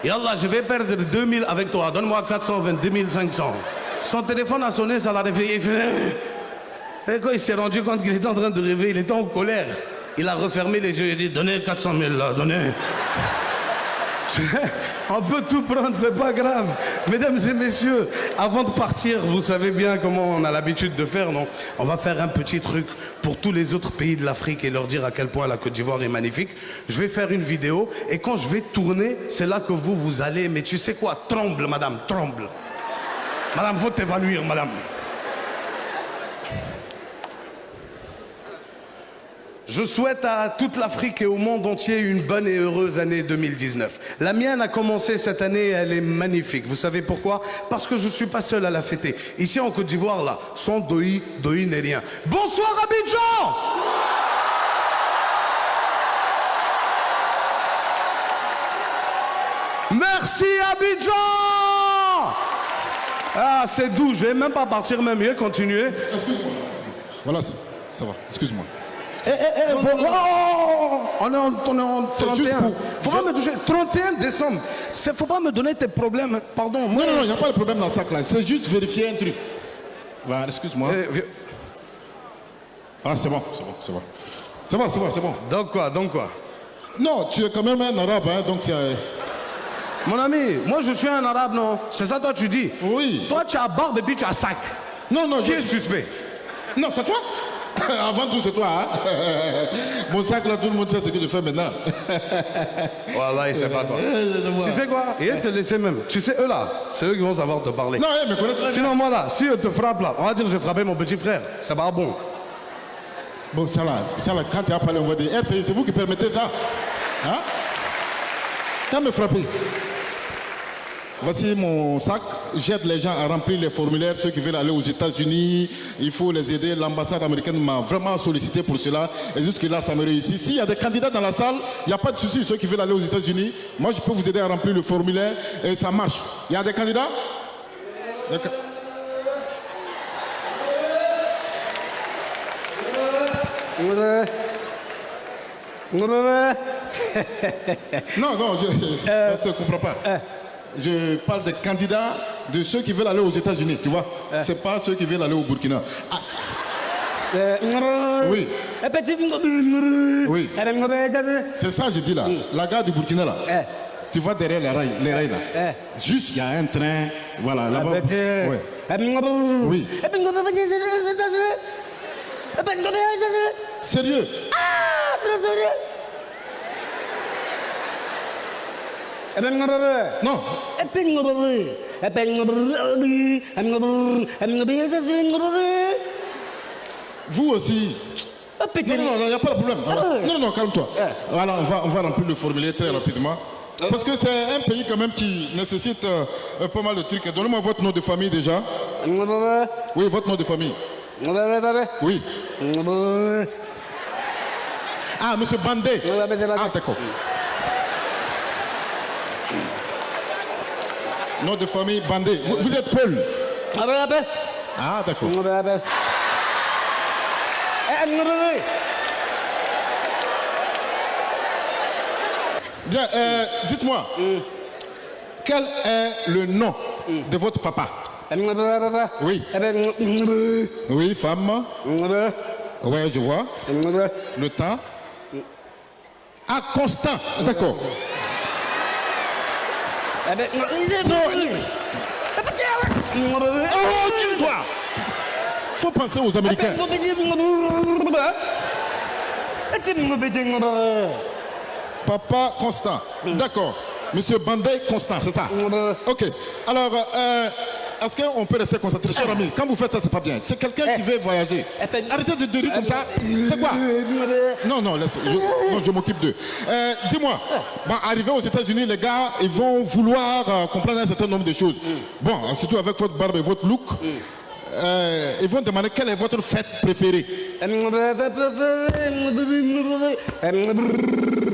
Speaker 13: Yallah, je vais perdre 2 000 avec toi, donne-moi 422 500. Son téléphone a sonné, ça l'a réveillé, il fait... Et quand il s'est rendu compte qu'il était en train de rêver, il était en colère. Il a refermé les yeux, il a dit, donnez 400 000 là, donnez. On peut tout prendre, c'est pas grave. Mesdames et messieurs, avant de partir, vous savez bien comment on a l'habitude de faire, non? On va faire un petit truc pour tous les autres pays de l'Afrique et leur dire à quel point la Côte d'Ivoire est magnifique. Je vais faire une vidéo et quand je vais tourner, c'est là que vous allez, mais tu sais quoi? Tremble, madame, tremble. Madame, faut t'évanouir, madame. Je souhaite à toute l'Afrique et au monde entier une bonne et heureuse année 2019. La mienne a commencé cette année, elle est magnifique. Vous savez pourquoi? Parce que je ne suis pas seul à la fêter. Ici en Côte d'Ivoire, là, sans Doi n'est rien. Bonsoir Abidjan! Merci Abidjan! Ah, c'est doux, je vais même pas partir, même mieux continuer.
Speaker 5: Excuse-moi. Voilà, ça va, excuse-moi.
Speaker 13: On est en 31. Faut pas me toucher. 31 décembre. Faut pas me donner tes problèmes. Pardon.
Speaker 5: Non, il n'y a pas de problème dans ça, là. C'est juste vérifier un truc. Voilà, excuse-moi. Ah, c'est bon. C'est bon.
Speaker 13: Donc quoi?
Speaker 5: Non, tu es quand même un arabe, hein, donc c'est...
Speaker 13: Mon ami, moi je suis un arabe, non? C'est ça toi tu dis?
Speaker 5: Oui.
Speaker 13: Toi tu as barbe et puis tu as sac.
Speaker 5: Non.
Speaker 13: Qui est suspect?
Speaker 5: Non, c'est toi. Avant tout, c'est toi, hein. Mon sac, là, tout le monde sait ce que je fais maintenant.
Speaker 13: Voilà, il sait pas toi. Tu sais quoi? Il te laisser même. Tu sais, eux là, c'est eux qui vont savoir te parler.
Speaker 5: Non, mais connaissez.
Speaker 13: Sinon, moi là, si eux te frappent là, on va dire que j'ai frappé mon petit frère. C'est pas bon.
Speaker 5: Bon, ça là, quand tu as parlé, on va dire, c'est vous qui permettez ça. Hein? Quand me frapper. Voici mon sac. J'aide les gens à remplir les formulaires. Ceux qui veulent aller aux États-Unis, il faut les aider. L'ambassade américaine m'a vraiment sollicité pour cela. Et jusque-là, ça me réussit. S'il y a des candidats dans la salle, il n'y a pas de souci. Ceux qui veulent aller aux États-Unis, moi, je peux vous aider à remplir le formulaire et ça marche. Il y a des candidats? Non, je ne comprends pas. Je parle des candidats, de ceux qui veulent aller aux États-Unis, tu vois. C'est pas ceux qui veulent aller au Burkina. Oui. Oui. C'est ça, je dis là. La gare du Burkina là. Tu vois derrière les rails là. Juste, il y a un train. Voilà, là-bas. Oui. Sérieux? Non. Vous aussi. Non, il n'y a pas de problème. Non, calme-toi. Voilà, on va remplir le formulaire très rapidement. Parce que c'est un pays quand même qui nécessite pas mal de trucs. Donnez-moi votre nom de famille déjà. Oui, votre nom de famille. Oui. Ah, monsieur Bandé. Ah, d'accord. Nom de famille Bandé. Vous êtes Paul. Ah, d'accord. Bien, dites-moi, quel est le nom de votre papa? Oui. Oui, femme. Oui, je vois. Le temps. Ah, Constant. D'accord. Oh, dis-toi. Faut penser aux Américains. Papa Constant. D'accord. Monsieur Bandé Constant, c'est ça? Ok. Alors, est-ce qu'on peut rester concentré, cher ami? Quand vous faites ça, c'est pas bien. C'est quelqu'un qui veut voyager. Arrêtez de rire comme ça. C'est quoi? Non, laisse. Je m'occupe d'eux. Dis-moi, arrivé aux États-Unis, les gars, ils vont vouloir comprendre un certain nombre de choses. Bon, surtout avec votre barbe et votre look. Ils vont demander quelle est votre fête préférée.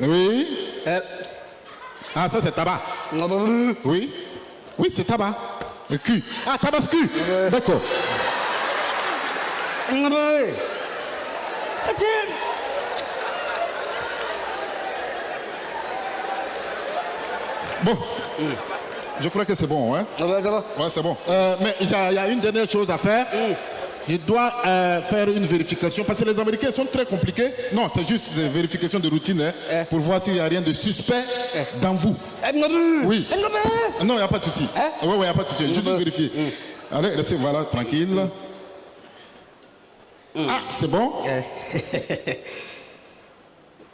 Speaker 5: Oui. Ah, ça c'est tabac. Oui. Oui, c'est tabac. Le cul. Ah, tabascu. D'accord. Bon. Je crois que c'est bon, hein? Ouais, c'est bon. Mais il y a une dernière chose à faire. Je dois faire une vérification parce que les Américains sont très compliqués. Non, c'est juste des vérifications de routine pour voir s'il n'y a rien de suspect dans vous. Oui. Non, il n'y a pas de souci. Oui, il n'y a pas de souci. Juste vérifier. Allez, restez, voilà, tranquille. Ah, c'est bon.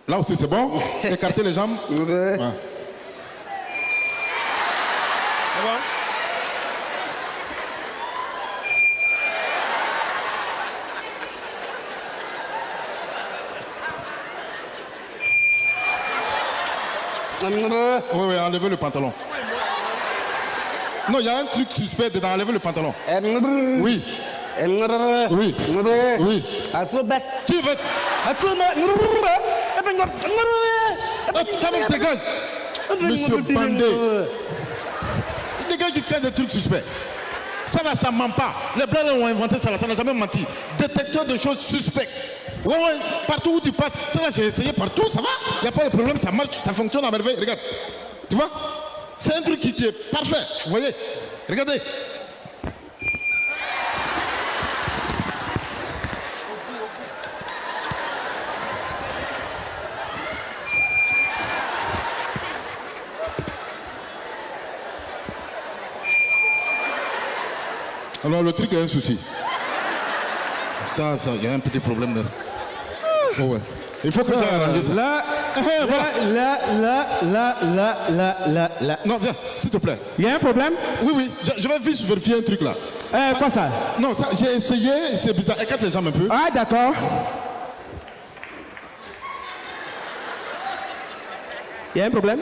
Speaker 5: Là aussi, c'est bon. Écartez les jambes. Ouais. Oui, enlevez le pantalon. Non, il y a un truc suspect dedans, enlevez le pantalon. Oui. Oui. Oui. Qui va... Dégage. Monsieur Bandé. Dégage qui casse des trucs suspects. Ça là, ça ment pas. Les blancs ont inventé ça là, ça n'a jamais menti. Détecteur de choses suspectes. Ouais, partout où tu passes, ça là, j'ai essayé partout, ça va. Il n'y a pas de problème, ça marche, ça fonctionne à merveille. Regarde. Tu vois? C'est un truc qui est parfait. Vous voyez? Regardez. Alors le truc a un souci. Ça, il y a un petit problème de... Oh ouais. Il faut que j'aille arranger ça.
Speaker 4: Là.
Speaker 5: Non, viens, s'il te plaît.
Speaker 4: Il y a un problème?
Speaker 5: Oui. Je vais juste vérifier un truc là.
Speaker 4: Quoi ça?
Speaker 5: Non, ça, j'ai essayé, c'est bizarre. Écarte les jambes un peu.
Speaker 4: Ah, d'accord. Il y a un problème?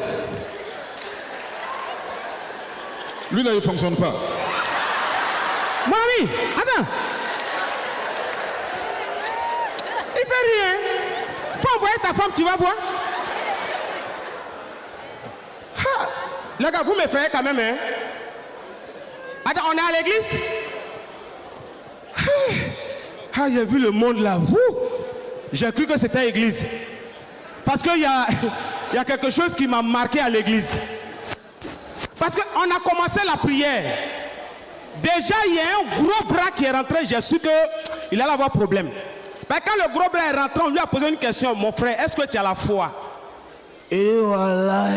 Speaker 5: Lui là, il ne fonctionne pas.
Speaker 4: Mon ami, attends. Il fait rien. Faut envoyer ta femme, tu vas voir. Les gars, vous me faites quand même, hein? Attends, on est à l'église? J'ai vu le monde là. J'ai cru que c'était l'église. Parce qu'il y a quelque chose qui m'a marqué à l'église. Parce qu'on a commencé la prière. Déjà, il y a un gros bras qui est rentré. J'ai su qu'il allait avoir problème. Mais quand le gros bras est rentré, on lui a posé une question. Mon frère, est-ce que tu as la foi?
Speaker 11: Et voilà,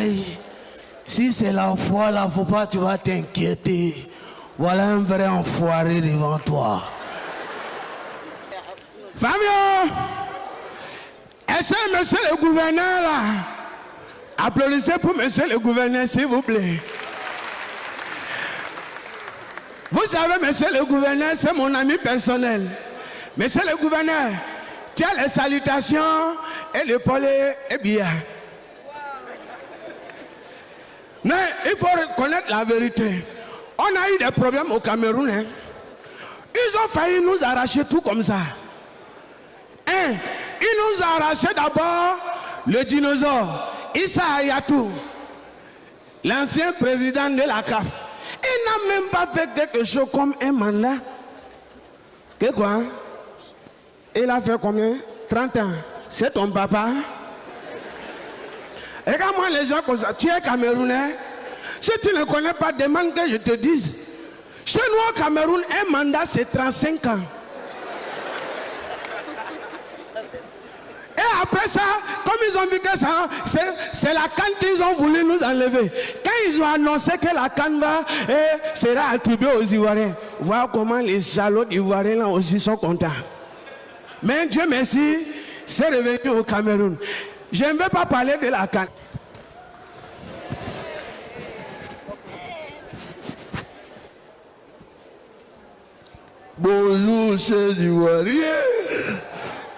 Speaker 11: si c'est la foi, là, faut pas, tu vas t'inquiéter. Voilà un vrai enfoiré devant toi.
Speaker 4: Fabio, est-ce que monsieur le gouverneur là? Applaudissez pour monsieur le gouverneur, s'il vous plaît. Vous savez, monsieur le gouverneur, c'est mon ami personnel. Monsieur le gouverneur, tu as les salutations et l'épaule est bien. Mais il faut reconnaître la vérité. On a eu des problèmes au Cameroun. Hein. Ils ont failli nous arracher tout comme ça. Ils nous ont arraché d'abord le dinosaure, Issa Hayatou, l'ancien président de la CAF. Il n'a même pas fait quelque chose comme un mandat. Que quoi? Il a fait combien? 30 ans. C'est ton papa? Regarde-moi les gens comme ça. Tu es Camerounais. Si tu ne connais pas, demande que je te dise. Chez nous au Cameroun, un mandat c'est 35 ans. Et après ça, comme ils ont vu que ça, c'est la canne qu'ils ont voulu nous enlever. Quand ils ont annoncé que la canne sera attribuée aux Ivoiriens, voilà comment les salauds Ivoiriens là aussi sont contents. Mais Dieu merci, c'est revenu au Cameroun. Je ne veux pas parler de la canne.
Speaker 11: Bonjour, chers Ivoiriens.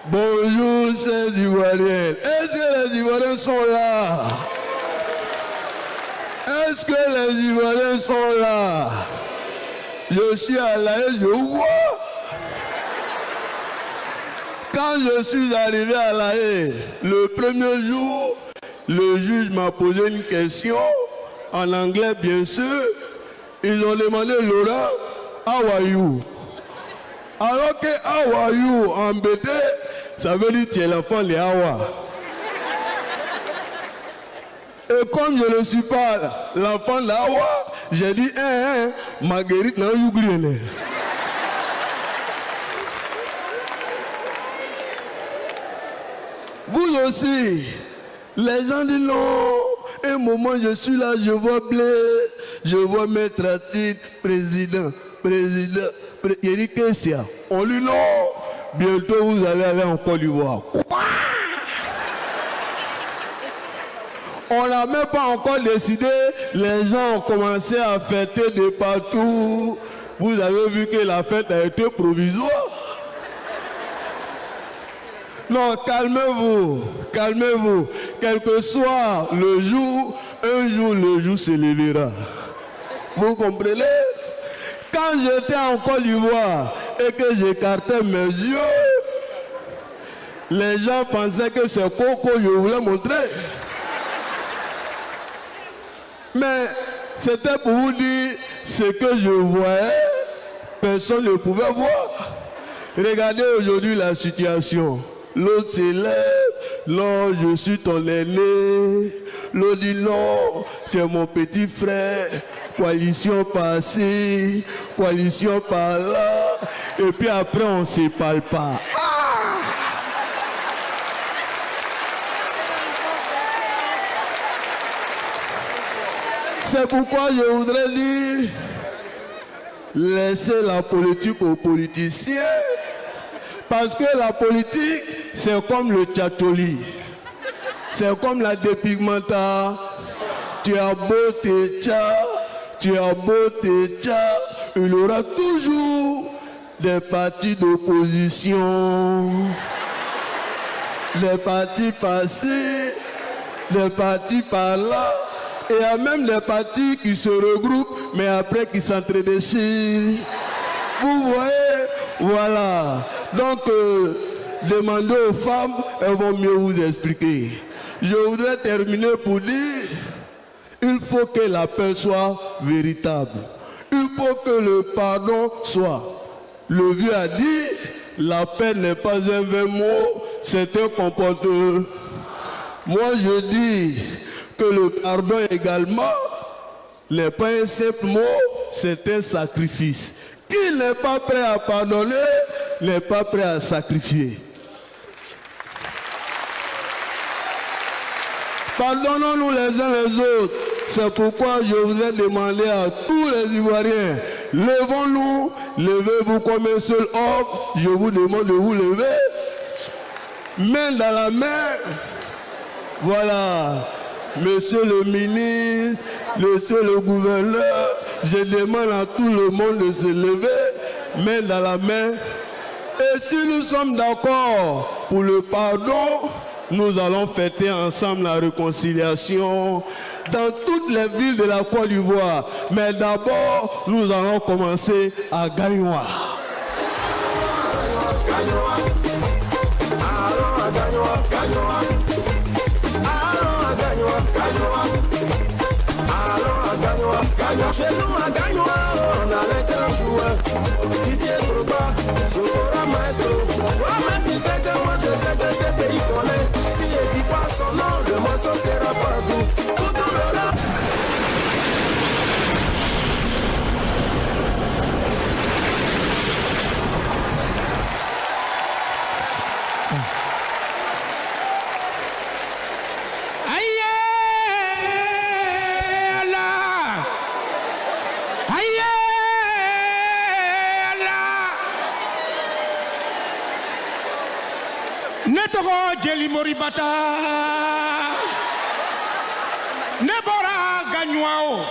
Speaker 11: Bonjour, chers Ivoiriens. Est-ce que les Ivoiriens sont là? Est-ce que les Ivoiriens sont là? Je suis à La Haye, je vois. Quand je suis arrivé à La Haye, le premier jour, le juge m'a posé une question, en anglais bien sûr. Ils ont demandé, Laurent, how are you? Alors que how are you embêté, ça veut dire tu es l'enfant de Hawa. Et comme je ne suis pas l'enfant de Hawa, j'ai dit, Marguerite n'a oublié. Vous aussi, les gens disent non, un moment je suis là, je vois Blaise, je vois Maître Atit, président. Il dit que c'est. On lui dit non, bientôt vous allez aller en Côte d'Ivoire. On n'a même pas encore décidé, les gens ont commencé à fêter de partout. Vous avez vu que la fête a été provisoire. Non, calmez-vous, calmez-vous. quel que soit le jour, un jour le jour se lèvera. Vous comprenez? Quand j'étais en Côte d'Ivoire et que j'écartais mes yeux, les gens pensaient que c'est Coco que je voulais montrer. Mais c'était pour vous dire ce que je voyais, personne ne pouvait voir. Regardez aujourd'hui la situation. L'autre s'élève, non, je suis ton aîné. L'autre dit non, c'est mon petit frère. Coalition par-ci, coalition par-là. Et puis après, on ne se parle pas. C'est pourquoi je voudrais dire, laissez la politique aux politiciens. Parce que la politique, c'est comme le tchatoli. C'est comme la dépigmenta. Tu as beau te tcha, tu as beau te tcha, il y aura toujours des partis d'opposition. Des partis passés, des partis par-là. Et il y a même des partis qui se regroupent, mais après qui s'entredéchirent. Vous voyez, voilà. Donc, demandez aux femmes, elles vont mieux vous expliquer. Je voudrais terminer pour dire, il faut que la paix soit véritable. Il faut que le pardon soit. Le vieux a dit, la paix n'est pas un vain mot, c'est un comportement. Moi, je dis que le pardon également n'est pas un simple mot, c'est un sacrifice. Qui n'est pas prêt à pardonner n'est pas prêt à sacrifier. Pardonnons-nous les uns les autres. C'est pourquoi je voudrais demander à tous les Ivoiriens, levons-nous, levez-vous comme un seul homme. Je vous demande de vous lever. Main dans la main. Voilà. Monsieur le ministre, monsieur le gouverneur, je demande à tout le monde de se lever, main dans la main. Et si nous sommes d'accord pour le pardon, nous allons fêter ensemble la réconciliation dans toutes les villes de la Côte d'Ivoire. Mais d'abord, nous allons commencer à Gagnoa.
Speaker 10: Chez nous à Gagnoa, on a les grands joueurs. Didier Drogba, Sokora Maestro. Toi-même tu sais que moi je sais que c'est pays qu'on est. Si il dit pas son nom, le morceau sera partout. Tout le long.
Speaker 14: Jeli Moribata Nebora Gagnoao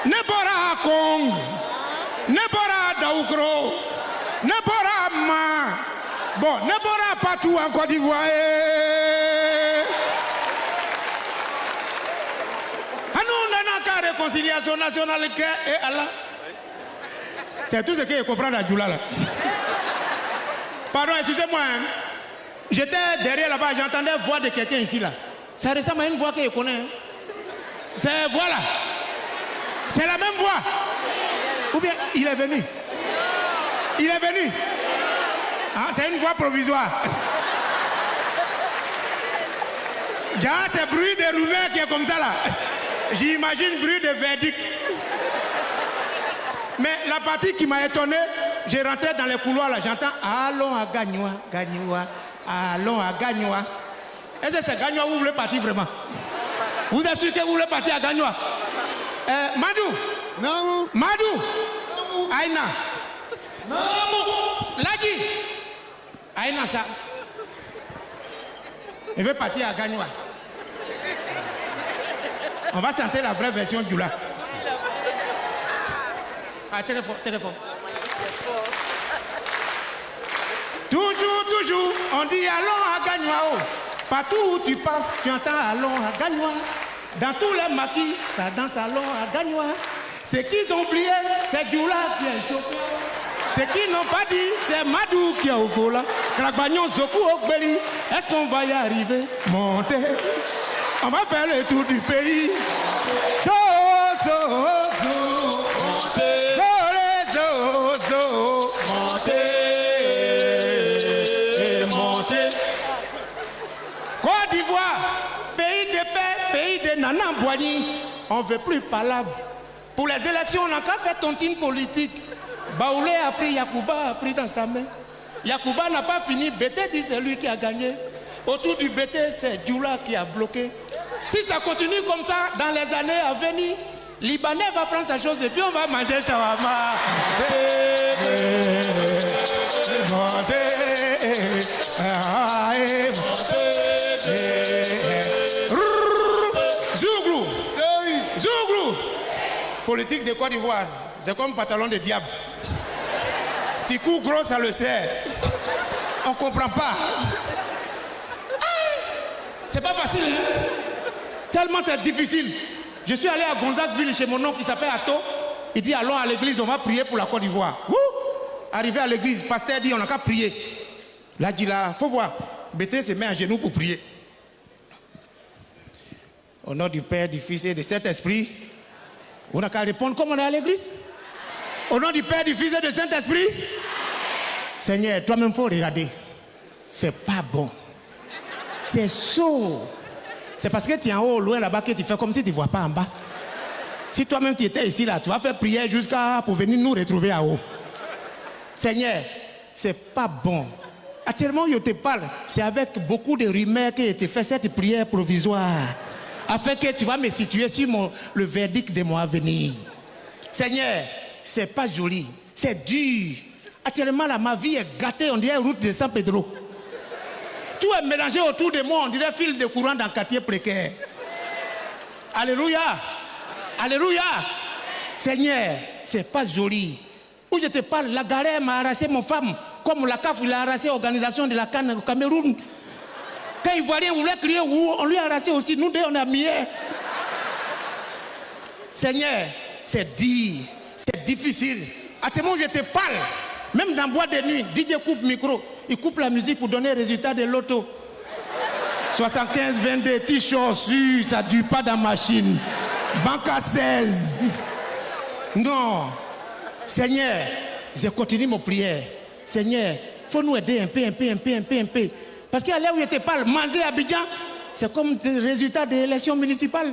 Speaker 14: Nebora Kong Nebora Daoukro Nebora Ma Bon, Nebora partout en Côte d'Ivoire. Nous n'avons qu'à réconciliation nationale et Allah. C'est tout ce que je comprends dans Djoula là. Pardon, excusez-moi. J'étais derrière là-bas, j'entendais la voix de quelqu'un ici là. Ça ressemble à une voix que je connais. C'est voilà. C'est la même voix. Ou bien il est venu. Il est venu. Ah, c'est une voix provisoire. C'est bruit de rumeurs qui est comme ça là. J'imagine bruit de verdict. Mais la partie qui m'a étonné, j'ai rentré dans les couloirs là, j'entends allons à Gagnoa, Gagnoa, allons à Gagnoa. Est-ce que c'est Gagnoa où vous voulez partir vraiment? Vous êtes sûr que vous voulez partir à Gagnoa? Madou? Non. Madou? Non. Aïna? Non. Lagi? Aïna ça? Je veux partir à Gagnoa. On va sentir la vraie version du là. Ah, téléphone, téléphone. Toujours, toujours, on dit allons à Gagnoa. Partout où tu passes, tu entends allons à Gagnois. Dans tous les maquis, ça danse allons à Gagnois. Ce qu'ils ont oublié, c'est Djoula qui est chauffeur. Ce qu'ils n'ont pas dit, c'est Madou qui est au volant. Kragbanyon, Zoku, Okbeli, est-ce qu'on va y arriver? Montez, on va faire le tour du pays. So, so, so. Montez. So, so, so. Montez. Montez. Côte d'Ivoire, pays de paix, pays de Nana Boigny. On ne veut plus palabre. Pour les élections, on n'a qu'à faire tontine politique. Baoulé a pris, Yacouba a pris dans sa main. Yacouba n'a pas fini, Bété dit c'est lui qui a gagné. Autour du Bété, c'est Djoula qui a bloqué. Si ça continue comme ça, dans les années à venir, Libanais va prendre sa chose et puis on va manger shawarma. Zouglou. Zouglou. Politique de Côte d'Ivoire, c'est comme pantalon de diable. Petit coup gros, ça le sert. On ne comprend pas. C'est pas facile, hein? Tellement c'est difficile. Je suis allé à Gonzagueville chez mon oncle qui s'appelle Atto. Il dit allons à l'église, on va prier pour la Côte d'Ivoire. Arrivé à l'église, le pasteur dit on n'a qu'à prier. Là, il dit là, faut voir. Bété se met à genoux pour prier. Au nom du Père, du Fils et de Saint-Esprit, on n'a qu'à répondre comme on est à l'église. Au nom du Père, du Fils et du Saint-Esprit. Seigneur, toi-même, il faut regarder. C'est pas bon. C'est sourd. C'est parce que tu es en haut, loin là-bas, que tu fais comme si tu ne vois pas en bas. Si toi-même tu étais ici, là, tu vas faire prière jusqu'à pour venir nous retrouver en haut. Seigneur, c'est pas bon. Actuellement, je te parle, c'est avec beaucoup de rumeurs que je te fais cette prière provisoire. Afin que tu vas me situer sur le verdict de mon avenir. Seigneur, c'est pas joli, c'est dur. Actuellement, là, ma vie est gâtée, on dirait route de San Pedro. Tout est mélangé autour de moi, on dirait fil de courant dans le quartier précaire. Alléluia. Alléluia. Seigneur, c'est pas joli. Où je te parle, la galère m'a arraché mon femme, comme la CAF, il a arraché l'organisation de la Cannes au Cameroun. Quand il voit rien, on voulait crier, on lui a arraché aussi. Nous deux, on a mis. Seigneur, c'est dur, c'est difficile. À tes moments, je te parle. Même dans boîte de nuit, DJ coupe le micro. Il coupe la musique pour donner le résultat de l'auto. 75, 22, t-shirt sur, ça ne dure pas dans la machine. Banque à 16. Non. Seigneur, je continue mon prière. Seigneur, il faut nous aider un peu. Parce qu'à l'heure où je te parle, manger à Abidjan, c'est comme le résultat des élections municipales.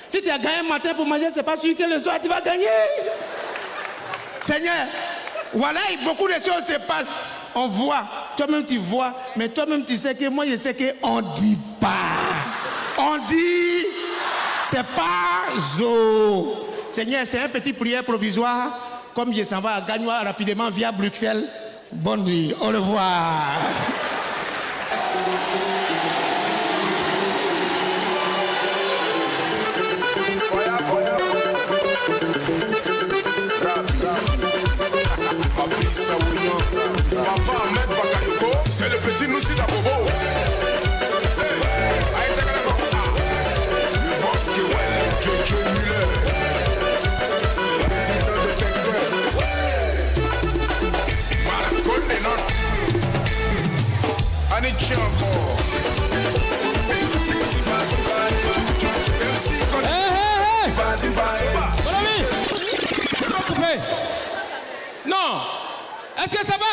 Speaker 14: Si tu as gagné un matin pour manger, c'est pas sûr que le soir tu vas gagner. Seigneur, voilà, beaucoup de choses se passent. On voit, toi-même tu vois, mais toi-même tu sais que moi je sais qu'on ne dit pas. On dit, c'est pas zo. Seigneur, c'est un petit prière provisoire. Comme je s'en vais à Gagnois rapidement via Bruxelles. Bonne nuit, au revoir.
Speaker 15: C'est le petit Noussi d'Abobo. Le boss qui ouais, Jojo Muller. Voilà, colle les notes. Anichi encore.
Speaker 16: Non. Est-ce que ça va?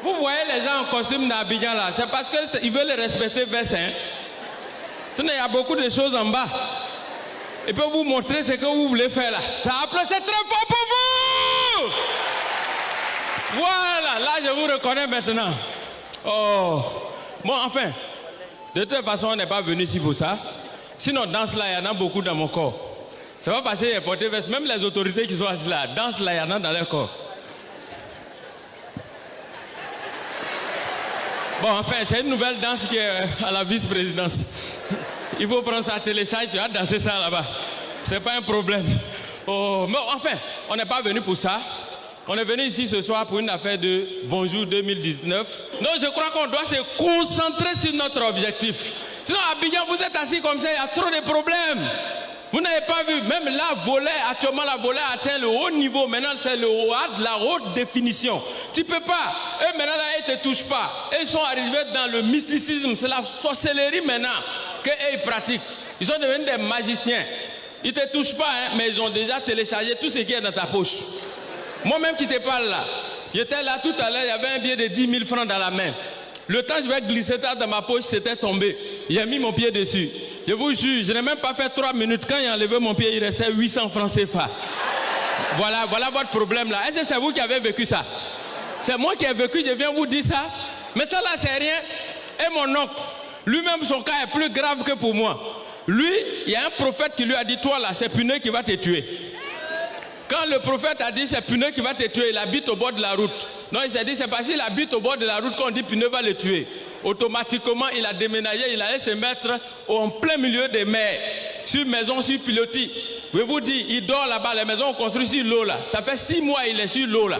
Speaker 16: Vous voyez les gens en costume d'Abidjan là, c'est parce qu'ils veulent respecter Vessin. Sinon, il y a beaucoup de choses en bas. Ils peuvent vous montrer ce que vous voulez faire là. T'as applaudi très fort pour vous! Voilà, là je vous reconnais maintenant. Oh. Bon, enfin, de toute façon, on n'est pas venu ici pour ça. Sinon, danse là, il y en a beaucoup dans mon corps. Ça va passer et porter veste. Même les autorités qui sont assises là, danse là, il y en a dans leur corps. Bon, enfin, c'est une nouvelle danse qui est à la vice-présidence. Il faut prendre ça, télécharge, tu vas danser ça là-bas. C'est pas un problème. Oh, mais enfin, on n'est pas venu pour ça. On est venu ici ce soir pour une affaire de Bonjour 2019. Donc je crois qu'on doit se concentrer sur notre objectif. Sinon, à Abidjan, vous êtes assis comme ça, il y a trop de problèmes. Vous n'avez pas vu, même la volée, actuellement la volée atteint le haut niveau. Maintenant, c'est le haut de la haute définition. Tu peux pas. Eux, maintenant, là, ils ne te touchent pas. Ils sont arrivés dans le mysticisme. C'est la sorcellerie maintenant qu'ils pratiquent. Ils sont devenus des magiciens. Ils ne te touchent pas, hein, mais ils ont déjà téléchargé tout ce qui est dans ta poche. Moi-même qui te parle là, j'étais là tout à l'heure, il y avait un billet de 10 000 francs dans la main. Le temps je vais glisser ça dans ma poche, c'était tombé. J'ai mis mon pied dessus. Je vous jure, je n'ai même pas fait 3 minutes. Quand j'ai enlevé mon pied, il restait 800 francs CFA. Voilà votre problème là. Est-ce que c'est vous qui avez vécu ça? C'est moi qui ai vécu, je viens vous dire ça. Mais ça là, c'est rien. Et mon oncle, lui-même, son cas est plus grave que pour moi. Lui, il y a un prophète qui lui a dit, toi là, c'est Puneux qui va te tuer. Quand le prophète a dit c'est Puneux qui va te tuer, il habite au bord de la route. Non, il s'est dit c'est parce qu'il habite au bord de la route qu'on dit Puneux va le tuer. Automatiquement, il a déménagé, il allait se mettre en plein milieu des mers, sur maison, sur pilotis. Je vais vous dire, il dort là-bas, les maisons ont construit sur l'eau là. Ça fait 6 mois il est sur l'eau là.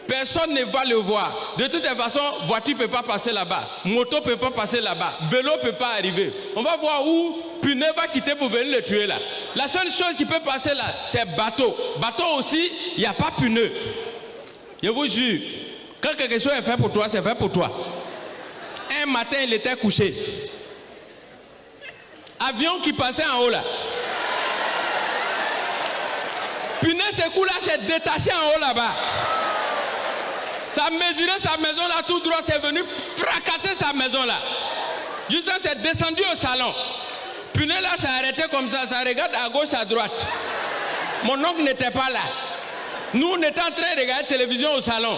Speaker 16: Personne ne va le voir. De toute façon, voiture ne peut pas passer là-bas. Moto ne peut pas passer là-bas. Vélo ne peut pas arriver. On va voir où Puneux va quitter pour venir le tuer là. La seule chose qui peut passer là, c'est bateau. Bateau aussi, il n'y a pas Puneux. Je vous jure, quand quelque chose est fait pour toi, c'est fait pour toi. Un matin, il était couché. Avion qui passait en haut là. Puneux, ce coup là, c'est détaché en haut là-bas. Ça a mesuré sa maison là tout droit, c'est venu fracasser sa maison là. Juste c'est descendu au salon. Puneux là, ça a arrêté comme ça regarde à gauche, à droite. Mon oncle n'était pas là. Nous, on était en train de regarder la télévision au salon.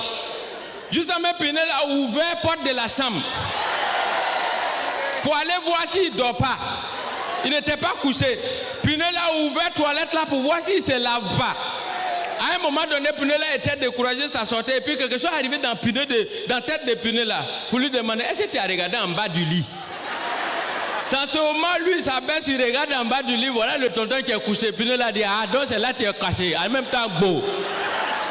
Speaker 16: Justement, Puneux là a ouvert la porte de la chambre. Pour aller voir s'il ne dort pas. Il n'était pas couché. Puneux là a ouvert la toilette là pour voir s'il ne se lave pas. À un moment donné, Puneux là était découragé, ça sortait. Et puis quelque chose est arrivé dans la tête de Puneux là. Pour lui demander, est-ce que tu as regardé en bas du lit? Sans ce moment, lui, sa baisse, il regarde en bas du lit. Voilà le tonton qui est couché. Puneux là dit, ah donc c'est là que tu es caché. En même temps, beau.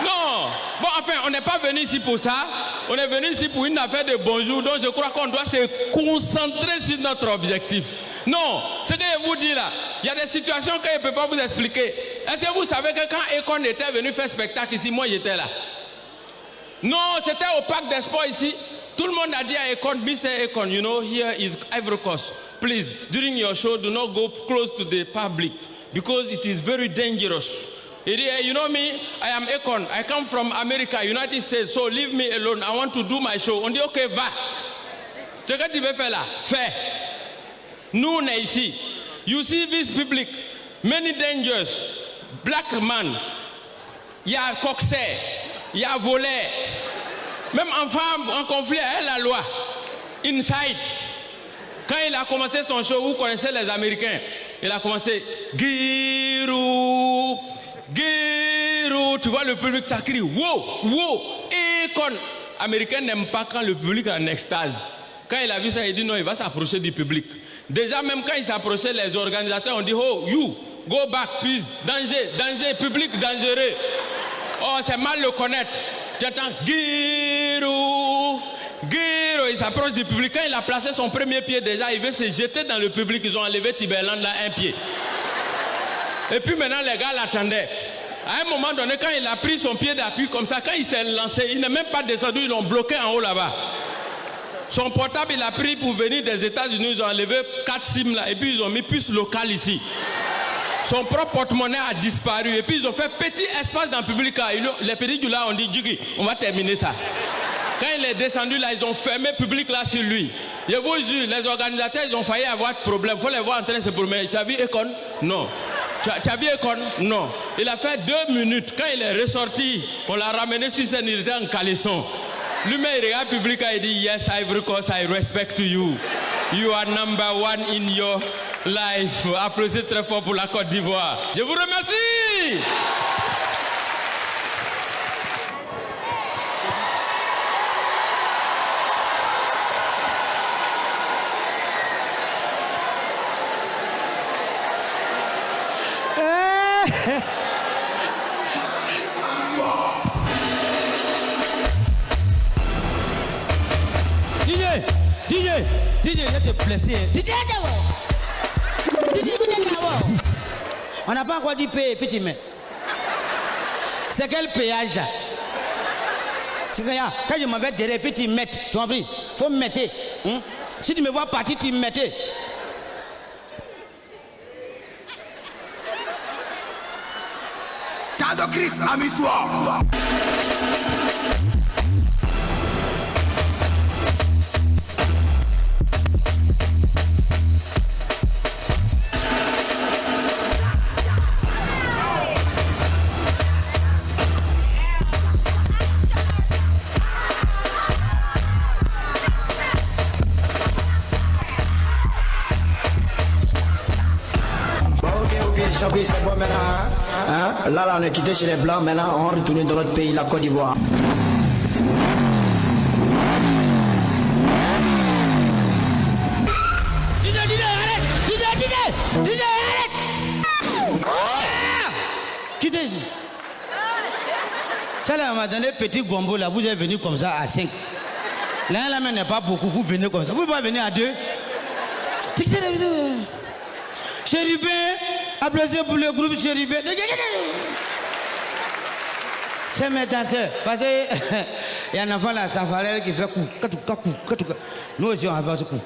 Speaker 16: Non. Bon, enfin, on n'est pas venu ici pour ça. On est venu ici pour une affaire de bonjour. Donc je crois qu'on doit se concentrer sur notre objectif. Non, ce que je vous dis là, il y a des situations que je ne peux pas vous expliquer. Est-ce que vous savez que quand Econ était venu faire spectacle ici, moi j'étais là? Non, c'était au parc des sports ici. Tout le monde a dit à Econ, Mr. Econ, you know, here is Ivory Coast. Please, during your show, do not go close to the public because it is very dangerous. He dit, hey, you know me, I am Econ. I come from America, United States, so leave me alone. I want to do my show. On dit, ok, va. Ce que tu veux faire là, fais. Nous, on est ici. You see this public, many dangers. Black man, il y a coxer, il y a voler. Même enfant en conflit avec la loi. Inside. Quand il a commencé son show, vous connaissez les Américains. Il a commencé Giroud, Giroud. Tu vois le public, ça crie wow, wow. Et quand Américain n'aime pas quand le public est en extase. Quand il a vu ça, il dit non, il va s'approcher du public. Déjà, même quand il s'approchait, les organisateurs ont dit oh, you, go back, please. Danger, danger, public dangereux. Oh, c'est mal le connaître. J'entends Giroud, Giroud. Il s'approche du public. Quand il a placé son premier pied, déjà, il veut se jeter dans le public. Ils ont enlevé Tiberland là, un pied. Et puis maintenant, les gars l'attendaient. À un moment donné, quand il a pris son pied d'appui comme ça, quand il s'est lancé, il n'est même pas descendu, ils l'ont bloqué en haut là-bas. Son portable, il a pris pour venir des États-Unis, ils ont enlevé 4 SIM là, et puis ils ont mis puce locale ici. Son propre porte-monnaie a disparu, et puis ils ont fait petit espace dans le public là. Les petits du là ont dit, Djigui, on va terminer ça. Quand il est descendu là, ils ont fermé le public là sur lui. Je vous jure, les organisateurs, ils ont failli avoir de problème. Il faut les voir en train de se promener. Tu as vu Econ? Non. Tu as vu Econ? Non. Il a fait 2 minutes. Quand il est ressorti, on l'a ramené sur scène, il était en caleçon. Lui-même, il regarde le public et il dit, yes, Ivory Coast, I respect you. You are number one in your life. Applaudissez très fort pour la Côte d'Ivoire. Je vous remercie.
Speaker 2: DJ, il était blessé. DJ, on n'a pas encore dit payer, petit mais. C'est quel péage ça? C'est que quand je m'en vais derrière, puis tu mets. Tu as compris? Faut me mettre. Hein? Si tu me vois partir, tu me mettais.
Speaker 15: Ciao Chris, amuse-toi.
Speaker 17: C'est bon maintenant, hein? Là, on est quitté chez les Blancs, maintenant on retourne dans notre pays, la Côte d'Ivoire.
Speaker 2: DJ, arrête! Quittez ici. Ça là, on m'a donné petit gombo là, vous êtes venu comme ça à 5. L'un là, mais n'est pas beaucoup, vous venez comme ça. Vous pouvez pas venir à 2. Chérubin, applaudissez pour le groupe Chérubin. C'est mes danseurs. Parce qu'il y a un enfant là, Safarel, qui fait coup. Nous aussi, on va faire ce coup.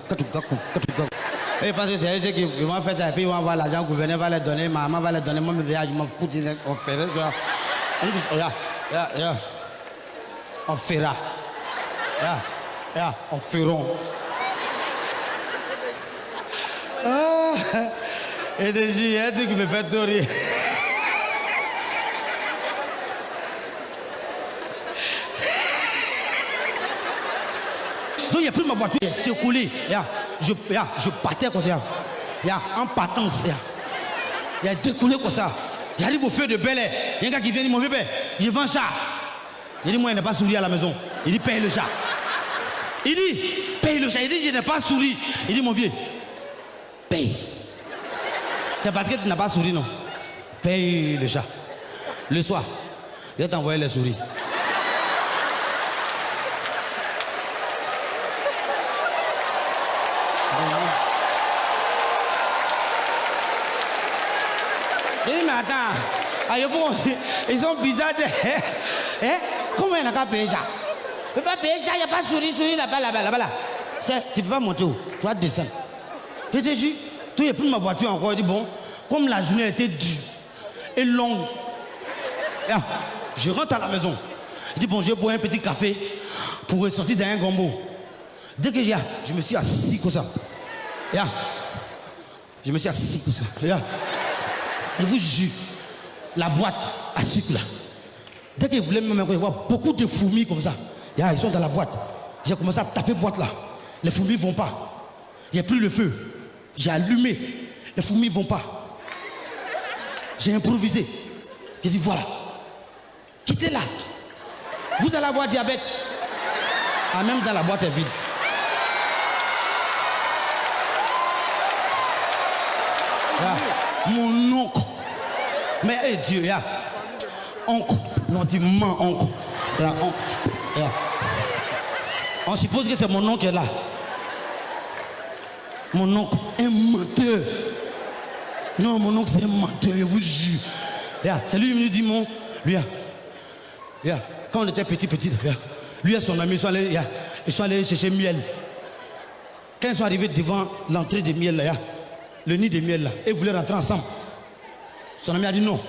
Speaker 2: Et ils pensent que c'est eux qui vont faire ça. Et puis ils vont avoir l'argent, le gouvernement va les donner, maman va les donner. Moi, je m'en fous. On fera. On fera. On feront. Et des juillettes qui me fait rire. Donc il a pris ma voiture, il a coulé. Je partais comme ça. En partance. Il a découlé comme ça. J'arrive au feu de Bel Air. Il y a un gars qui vient, il dit mon bébé, je vends chat. Il dit moi, il n'a pas souri à la maison. Il dit paye le chat. Il dit paye le chat. Il dit je n'ai pas souri. Il dit mon vieux, paye. C'est parce que tu n'as pas souri, non? Paye le chat. Le soir, je vais t'envoyer les souris. J'ai dit, mais attends, ils sont bizarres. Hein? Comment il n'a pas payé ça? Il ne peut pas payer ça, il n'y a pas souris là-bas, là-bas. Tu ne peux pas monter où? Tu vas descendre. Je te jure. Tout est pris ma voiture encore. Il dit bon, comme la journée était dure et longue, je rentre à la maison. Je dis bon, je vais boire un petit café pour ressortir dans un gombo. Dès que je me suis assis comme ça. Je me suis assis comme ça. Je vous jure, la boîte à sucre là. Dès qu'ils voulaient me mettre, je vois beaucoup de fourmis comme ça. Ils sont dans la boîte. J'ai commencé à taper boîte là. Les fourmis ne vont pas. Il n'y a plus le feu. J'ai allumé, les fourmis ne vont pas. J'ai improvisé. J'ai dit voilà, quittez là. Vous allez avoir diabète. Même dans la boîte est vide. Mon oncle. Mais Dieu, oncle. Non, tu mens, oncle. On suppose que c'est mon oncle qui est là. Mon oncle, un menteur. Non, mon oncle, c'est un menteur, je vous jure. C'est lui qui me dit, quand on était petit, lui et son ami, ils sont allés chercher miel. Quand ils sont arrivés devant l'entrée des miel, là, le nid de miel, là, et ils voulaient rentrer ensemble. Son ami a dit non.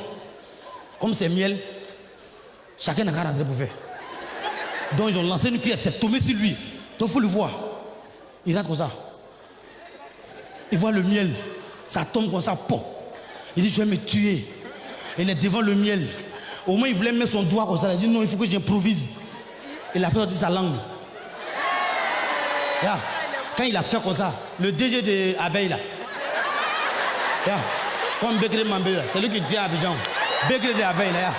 Speaker 2: Comme c'est miel, chacun n'a qu'à rentrer pour faire. Donc ils ont lancé une pièce, c'est tombé sur lui. Donc il faut le voir. Il rentre comme ça. Il voit le miel, ça tombe comme ça, pop. Il dit je vais me tuer. Il est devant le miel. Au moins il voulait mettre son doigt comme ça. Il dit non, il faut que j'improvise. Il a fait sortir sa langue. Quand il a fait comme ça, le DG de Abeille là. Comme Bekele Mambé là, c'est lui qui dit à Abidjan. Bekele de Abeille là.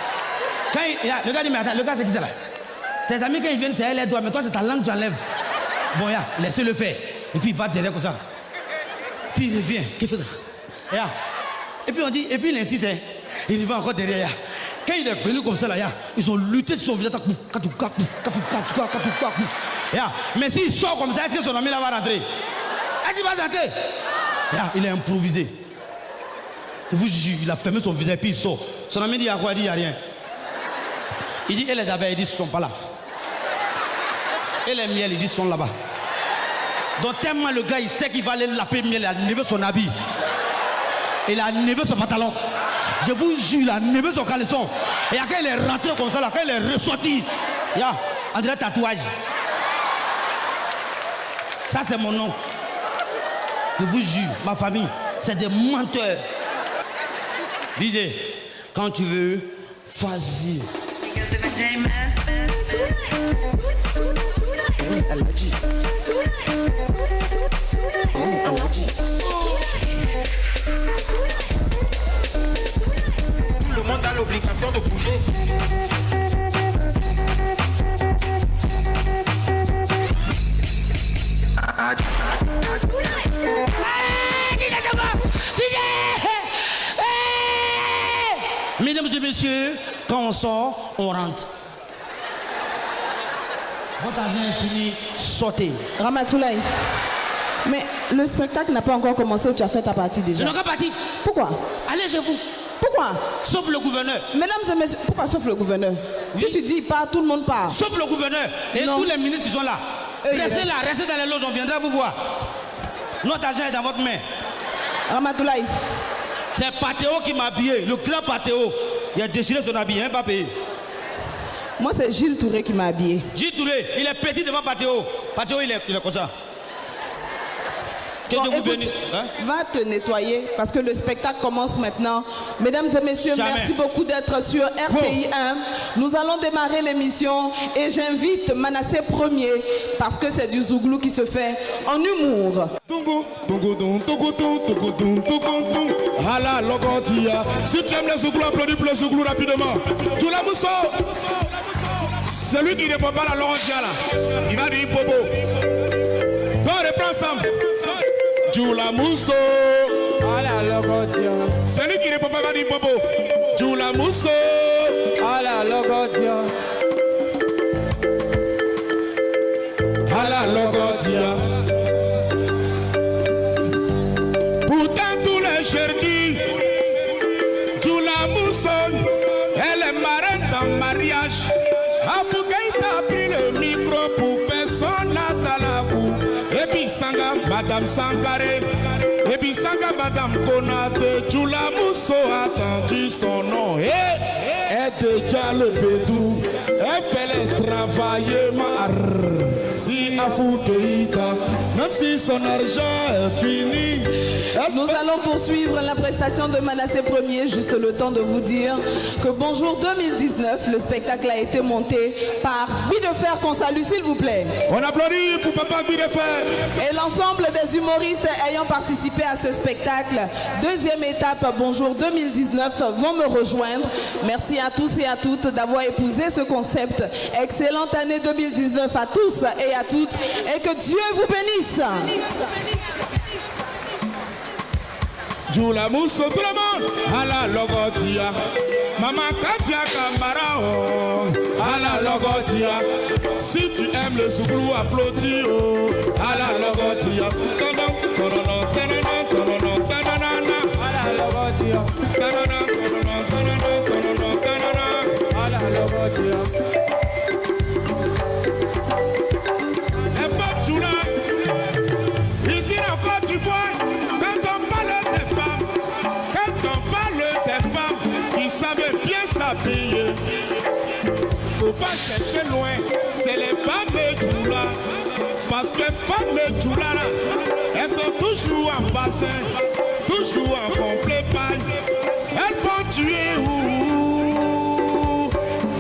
Speaker 2: Quand le gars dit mais attends, le gars c'est qui ça là? Tes amis quand ils viennent c'est les doigts, mais toi c'est ta langue que tu enlèves. Bon laissez-le faire. Et puis il va derrière comme ça. Puis il revient. Qu'est-ce qu'il fait? Et puis on dit, et puis il insiste, il revient encore derrière. Quand il est venu comme ça là, ils ont lutté sur son visage.
Speaker 1: Mais s'il sort comme ça, est-ce que son ami là va rentrer? Est-ce qu'il va rentrer? Il est improvisé. Je vous jure, il a fermé son visage et puis il sort. Son ami dit à quoi? Il dit il n'y a rien. Il dit, et les abeilles, il dit, ils ne sont pas là. Et les miels, il dit, ils sont là-bas. Donc tellement le gars, il sait qu'il va aller laper miel, il a enlevé son habit. Il a enlevé son pantalon. Je vous jure, il a enlevé son caleçon. Et quand il est rentré comme ça, là, quand il est ressorti, on dirait tatouage. Ça, c'est mon nom. Je vous jure, ma famille, c'est des menteurs. DJ, quand tu veux, vas-y. Elle a dit.
Speaker 18: Tout le monde a l'obligation de bouger.
Speaker 1: Mesdames et messieurs, quand on sort, on rentre. Votre argent est fini, sortez.
Speaker 6: Ramatoulaye, mais le spectacle n'a pas encore commencé, tu as fait ta partie déjà.
Speaker 1: Je n'ai pas parti.
Speaker 6: Pourquoi?
Speaker 1: Allez chez vous.
Speaker 6: Pourquoi?
Speaker 1: Sauf le gouverneur.
Speaker 6: Mesdames et messieurs, pourquoi sauf le gouverneur? Si tu dis pas, tout le monde part.
Speaker 1: Sauf le gouverneur et tous les ministres qui sont là. Restez là, restez dans les loges, on viendra vous voir. Notre argent est dans votre main.
Speaker 6: Ramatoulaye.
Speaker 1: C'est Patéo qui m'a habillé, le grand Patéo. Il a déchiré son habit, hein, pas payé.
Speaker 6: Moi, c'est Gilles Touré qui m'a habillé.
Speaker 1: Gilles Touré, il est petit devant Patéo. Patéo, il est comme ça.
Speaker 6: Bon, écoute, va te nettoyer parce que le spectacle commence maintenant. Mesdames et messieurs, merci beaucoup d'être sur RPI 1. Nous allons démarrer l'émission et j'invite Manassé Premier parce que c'est du zouglou qui se fait en humour.
Speaker 7: Hala Logotia. Si tu aimes les zouglous, applaudis pour le zouglou rapidement. Tout la mousso. Celui qui ne prend pas la Logotia là, il va dire bobo. Donc reprends ensemble. Jula Mousso.
Speaker 18: Ala Logotia.
Speaker 7: Celui qui ne peut pas dire bobo. Jula Mousso.
Speaker 18: Ala Logotia.
Speaker 7: Ala Logotia. Pourtant tous les jeudis, Jula Mousso, elle est marraine dans mariage. Afoukaïta a pris le micro pour faire son atalakou. Et puis Sanga, Madame Sangaré. Et puis Sanga, Madame Konate. Jula Mousso a entendu son nom. Et elle déjà le bédou. Elle fait les travailler. Si Afoukaïta, même si son argent est fini.
Speaker 6: Nous allons poursuivre la prestation de Manassé Premier. Juste le temps de vous dire que Bonjour 2019, le spectacle a été monté par Bidefer qu'on salue s'il vous plaît.
Speaker 7: On applaudit pour Papa Bidefer.
Speaker 6: Et l'ensemble des humoristes ayant participé à ce spectacle. Deuxième étape, Bonjour 2019, vont me rejoindre. Merci à tous et à toutes d'avoir épousé ce concept. Excellente année 2019 à tous et à toutes. Et que Dieu vous bénisse.
Speaker 7: Jula Mousso, tout le monde. Ala Logotia. Maman Katia Kambara. Ala Logotia. Si tu aimes le zouglou, applaudis. Ala Logotia.
Speaker 18: Ala Logotia. Ala Logotia.
Speaker 7: Ici en Côte d'Ivoire, quand on parle des femmes, quand on parle des femmes qui savent bien s'habiller, faut pas chercher loin, c'est les femmes de Djoula. Parce que femmes de Djoula, elles sont toujours en bassin, toujours en complet pagne. Elles vont tuer où?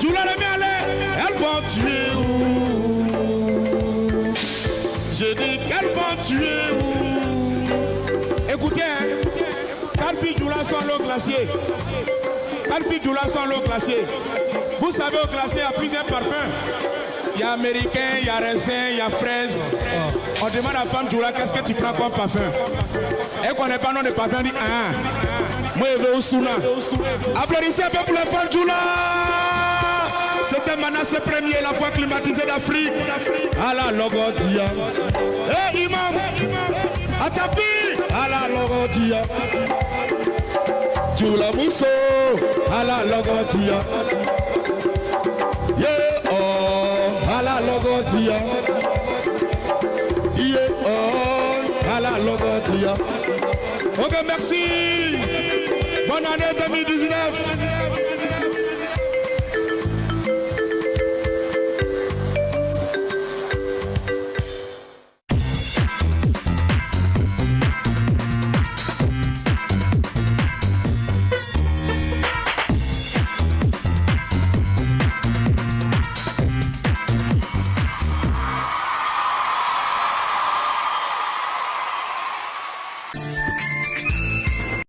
Speaker 7: Djoula le mialet, elles vont tuer où? Je dis qu'elles vont tuer où? Écoutez, hein, 4 filles Djoula sont l'eau glacier. 4 filles Djoula sont l'eau glacier. Vous savez, au glacier, il y a plusieurs parfums. Il y a américain, il y a raisin, il y a fraise. On demande à femme Djoula, qu'est-ce que tu prends comme parfum? Elle ne connaît pas le nom de parfum, elle dit moi je vais au Souna. Applaudissez un peu pour les femmes Djoula. c'était Manassé premier, la voix climatisée d'Afrique. À la Logodia. Eh, imam, Atapi. À la Logodia. Jula Mousso. À la Logodia. Yeah, oh, à la Logodia. Yeah, oh, à la Logodia. Ok, merci. Bonne année 2019.